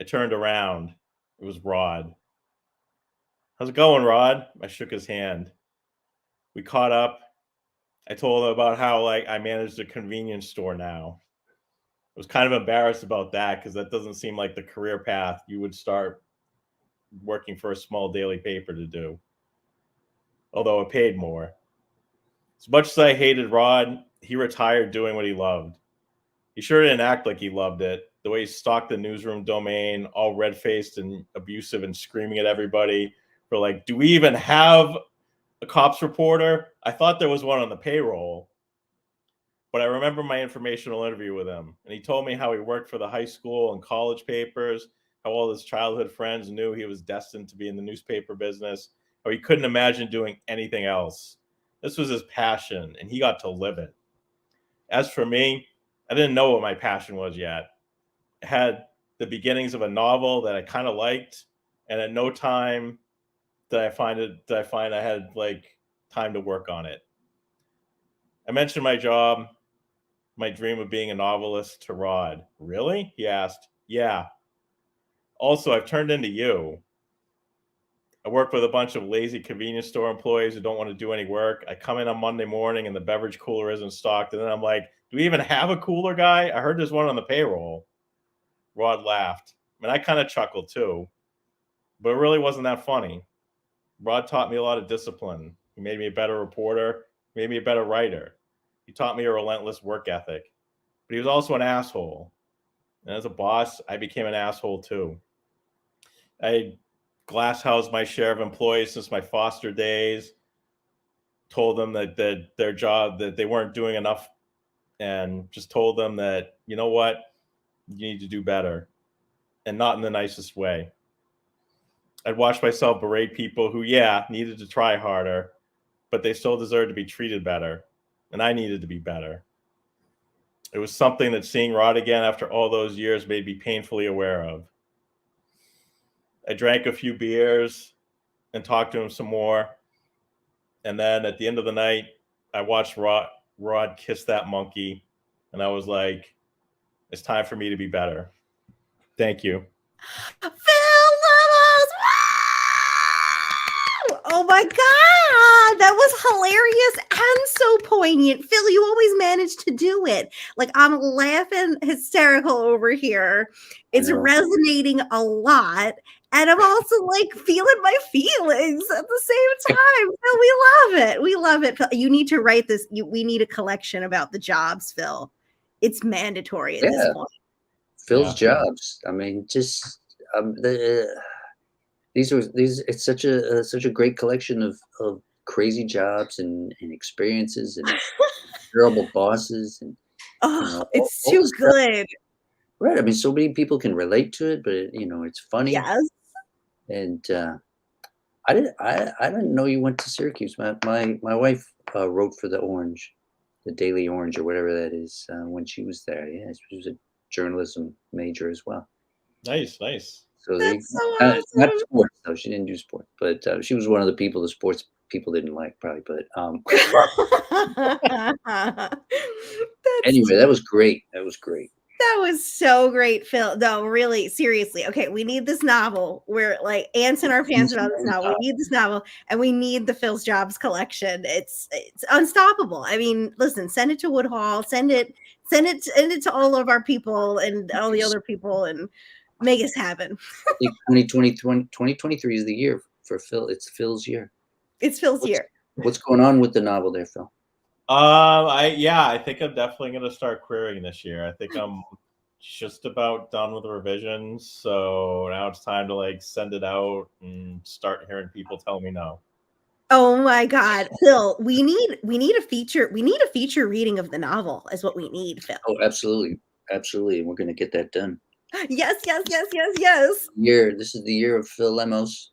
I turned around. It was Rod. "How's it going, Rod?" I shook his hand. We caught up. I told him about how I managed a convenience store now. I was kind of embarrassed about that because that doesn't seem like the career path you would start working for a small daily paper to do, although it paid more. As much as I hated Rod, he retired doing what he loved. He sure didn't act like he loved it. The way he stalked the newsroom domain, all red-faced and abusive and screaming at everybody for like, do we even have a cops reporter? I thought there was one on the payroll. But I remember my informational interview with him, and he told me how he worked for the high school and college papers, how all his childhood friends knew he was destined to be in the newspaper business, how he couldn't imagine doing anything else. This was his passion, and he got to live it. As for me, I didn't know what my passion was yet. I had the beginnings of a novel that I kind of liked, and at no time did I find I had time to work on it. I mentioned my dream of being a novelist to Rod. "Really?" he asked. "Yeah. Also, I've turned into you. I work with a bunch of lazy convenience store employees who don't want to do any work. I come in on Monday morning and the beverage cooler isn't stocked. And then I'm like, do we even have a cooler guy? I heard there's one on the payroll." Rod laughed. And I kind of chuckled too. But it really wasn't that funny. Rod taught me a lot of discipline. He made me a better reporter, made me a better writer. He taught me a relentless work ethic. But he was also an asshole. And as a boss, I became an asshole too. I glasshoused my share of employees since my Foster days, told them that their job, that they weren't doing enough, and just told them that, you know what, you need to do better, and not in the nicest way. I'd watch myself berate people who, yeah, needed to try harder, but they still deserved to be treated better, and I needed to be better. It was something that seeing Rod again after all those years made me painfully aware of. I drank a few beers and talked to him some more. And then at the end of the night, I watched Rod kiss that monkey. And I was like, it's time for me to be better. Thank you. Phil Levels! Wow! Oh my God, that was hilarious and so poignant. Phil, you always manage to do it. Like, I'm laughing hysterical over here. It's resonating a lot. And I'm also like feeling my feelings at the same time. Phil, we love it. We love it. You need to write this. We need a collection about the jobs, Phil. It's mandatory at this point. Phil's jobs. I mean, just it's such a great collection of crazy jobs and experiences and terrible bosses and it's too good. Right. I mean, so many people can relate to it, but it's funny. Yes. And I didn't know you went to Syracuse. My wife wrote for the Orange, the Daily Orange or whatever that is, when she was there. Yeah, she was a journalism major as well. Nice. So That's so not awesome. sports though. She didn't do sports, but she was one of the people the sports people didn't like probably. But That's anyway, that was great. That was great. That was so great, Phil. No, really, seriously. Okay, we need this novel. We're like ants in our pants about this novel. We need this novel, and we need the Phil's Jobs collection. It's unstoppable. I mean, listen, send it to Woodhall, send it to all of our people and all the other people, and make us happen. I think 2023 is the year for Phil. It's Phil's year. It's Phil's year. What's going on with the novel there, Phil? I think I'm definitely going to start querying this year. I think I'm just about done with the revisions, so now it's time to like send it out and start hearing people tell me no. Oh my God, Phil, we need a feature. We need a feature reading of the novel is what we need, Phil. Oh, absolutely. Absolutely. And we're going to get that done. Yes. This is the year of Phil Lemos.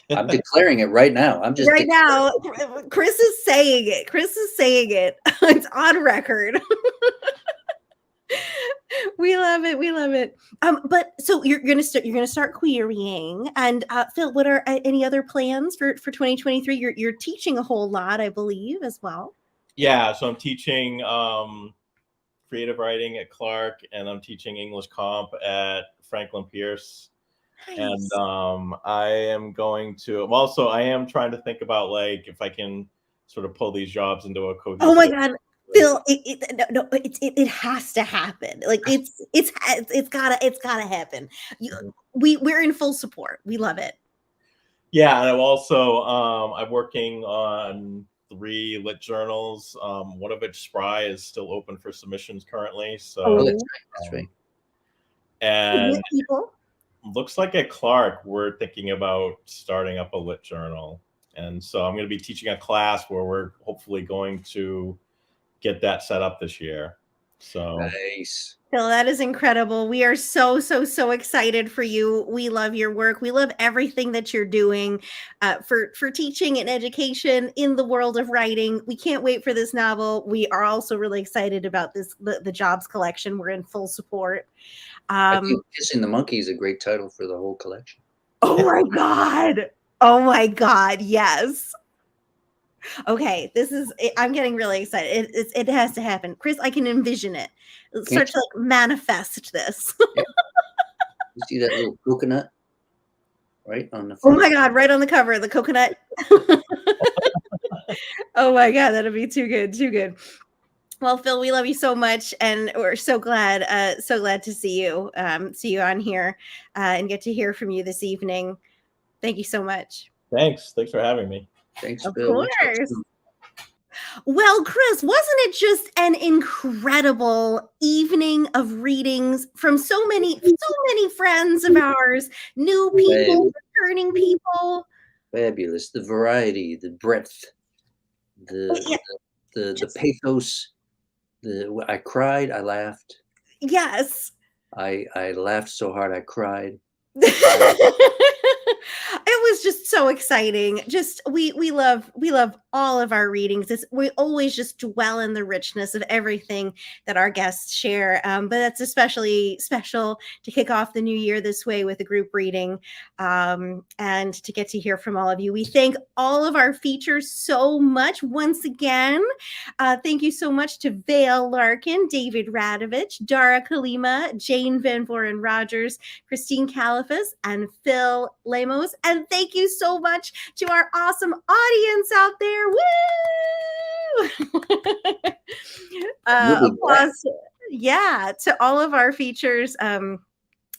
I'm declaring it right now. I'm just right now. Chris is saying it. It's on record. We love it. But so you're gonna start querying, and Phil, what are any other plans for 2023? You're teaching a whole lot, I believe, as well. Yeah, so I'm teaching creative writing at Clark, and I'm teaching English Comp at Franklin Pierce. Nice. And I am trying to think about like if I can sort of pull these jobs into a cohesive. Oh my God, Phil, it has to happen. Like it's gotta happen. We're in full support. We love it. Yeah, and I'm working on 3 lit journals. One of which Spry is still open for submissions currently. So that's right. And looks like at Clark we're thinking about starting up a lit journal, and so I'm going to be teaching a class where we're hopefully going to get that set up this year. So nice. Phil, that is incredible. We are so excited for you. We love your work. We love everything that you're doing for teaching and education in the world of writing. We can't wait for this novel. We are also really excited about the Jobs collection. We're in full support. I think Kissing the Monkey is a great title for the whole collection. Oh my God. Oh my God. Yes. Okay, I'm getting really excited. It has to happen. Chris, I can envision it. Start to like manifest this. Yeah. You see that little coconut right on the front? Oh my God, right on the cover, the coconut. Oh my God, that'll be too good. Well, Phil, we love you so much, and we're so glad to see you on here and get to hear from you this evening. Thank you so much. Thanks for having me. Thanks, Of Phil. course. Well, Chris, wasn't it just an incredible evening of readings from so many friends of ours, new people, returning people? Fabulous. The variety, the breadth, the pathos. I cried, I laughed. Yes. I laughed so hard I cried. It was just so exciting. Just we love all of our readings. We always just dwell in the richness of everything that our guests share. But that's especially special to kick off the new year this way with a group reading, and to get to hear from all of you. We thank all of our features so much once again. Thank you so much to Vale Larkin, David Radovich, Dara Kalima, Jane Van Voren Rogers, Christine Califas, and Phil Lemos. And thank you so much to our awesome audience out there. Woo! Applause. Yeah, to all of our features.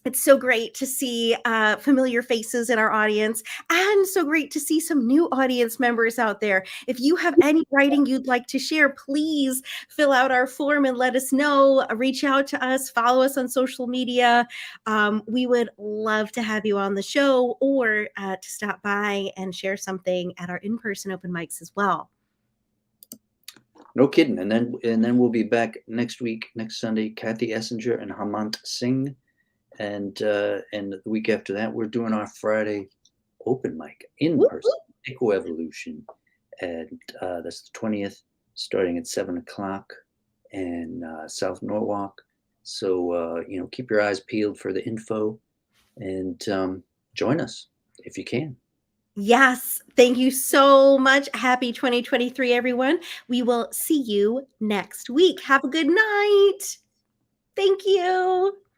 It's so great to see familiar faces in our audience, and so great to see some new audience members out there. If you have any writing you'd like to share, please fill out our form and let us know. Reach out to us, follow us on social media. We would love to have you on the show, or to stop by and share something at our in-person open mics as well. No kidding. And then we'll be back next week, next Sunday. Kathy Essinger and Hamant Singh. And the week after that, we're doing our Friday open mic in person, Ecoevolution, and that's the 20th, starting at 7:00 in South Norwalk. So keep your eyes peeled for the info, and join us if you can. Yes. Thank you so much. Happy 2023, everyone. We will see you next week. Have a good night. Thank you.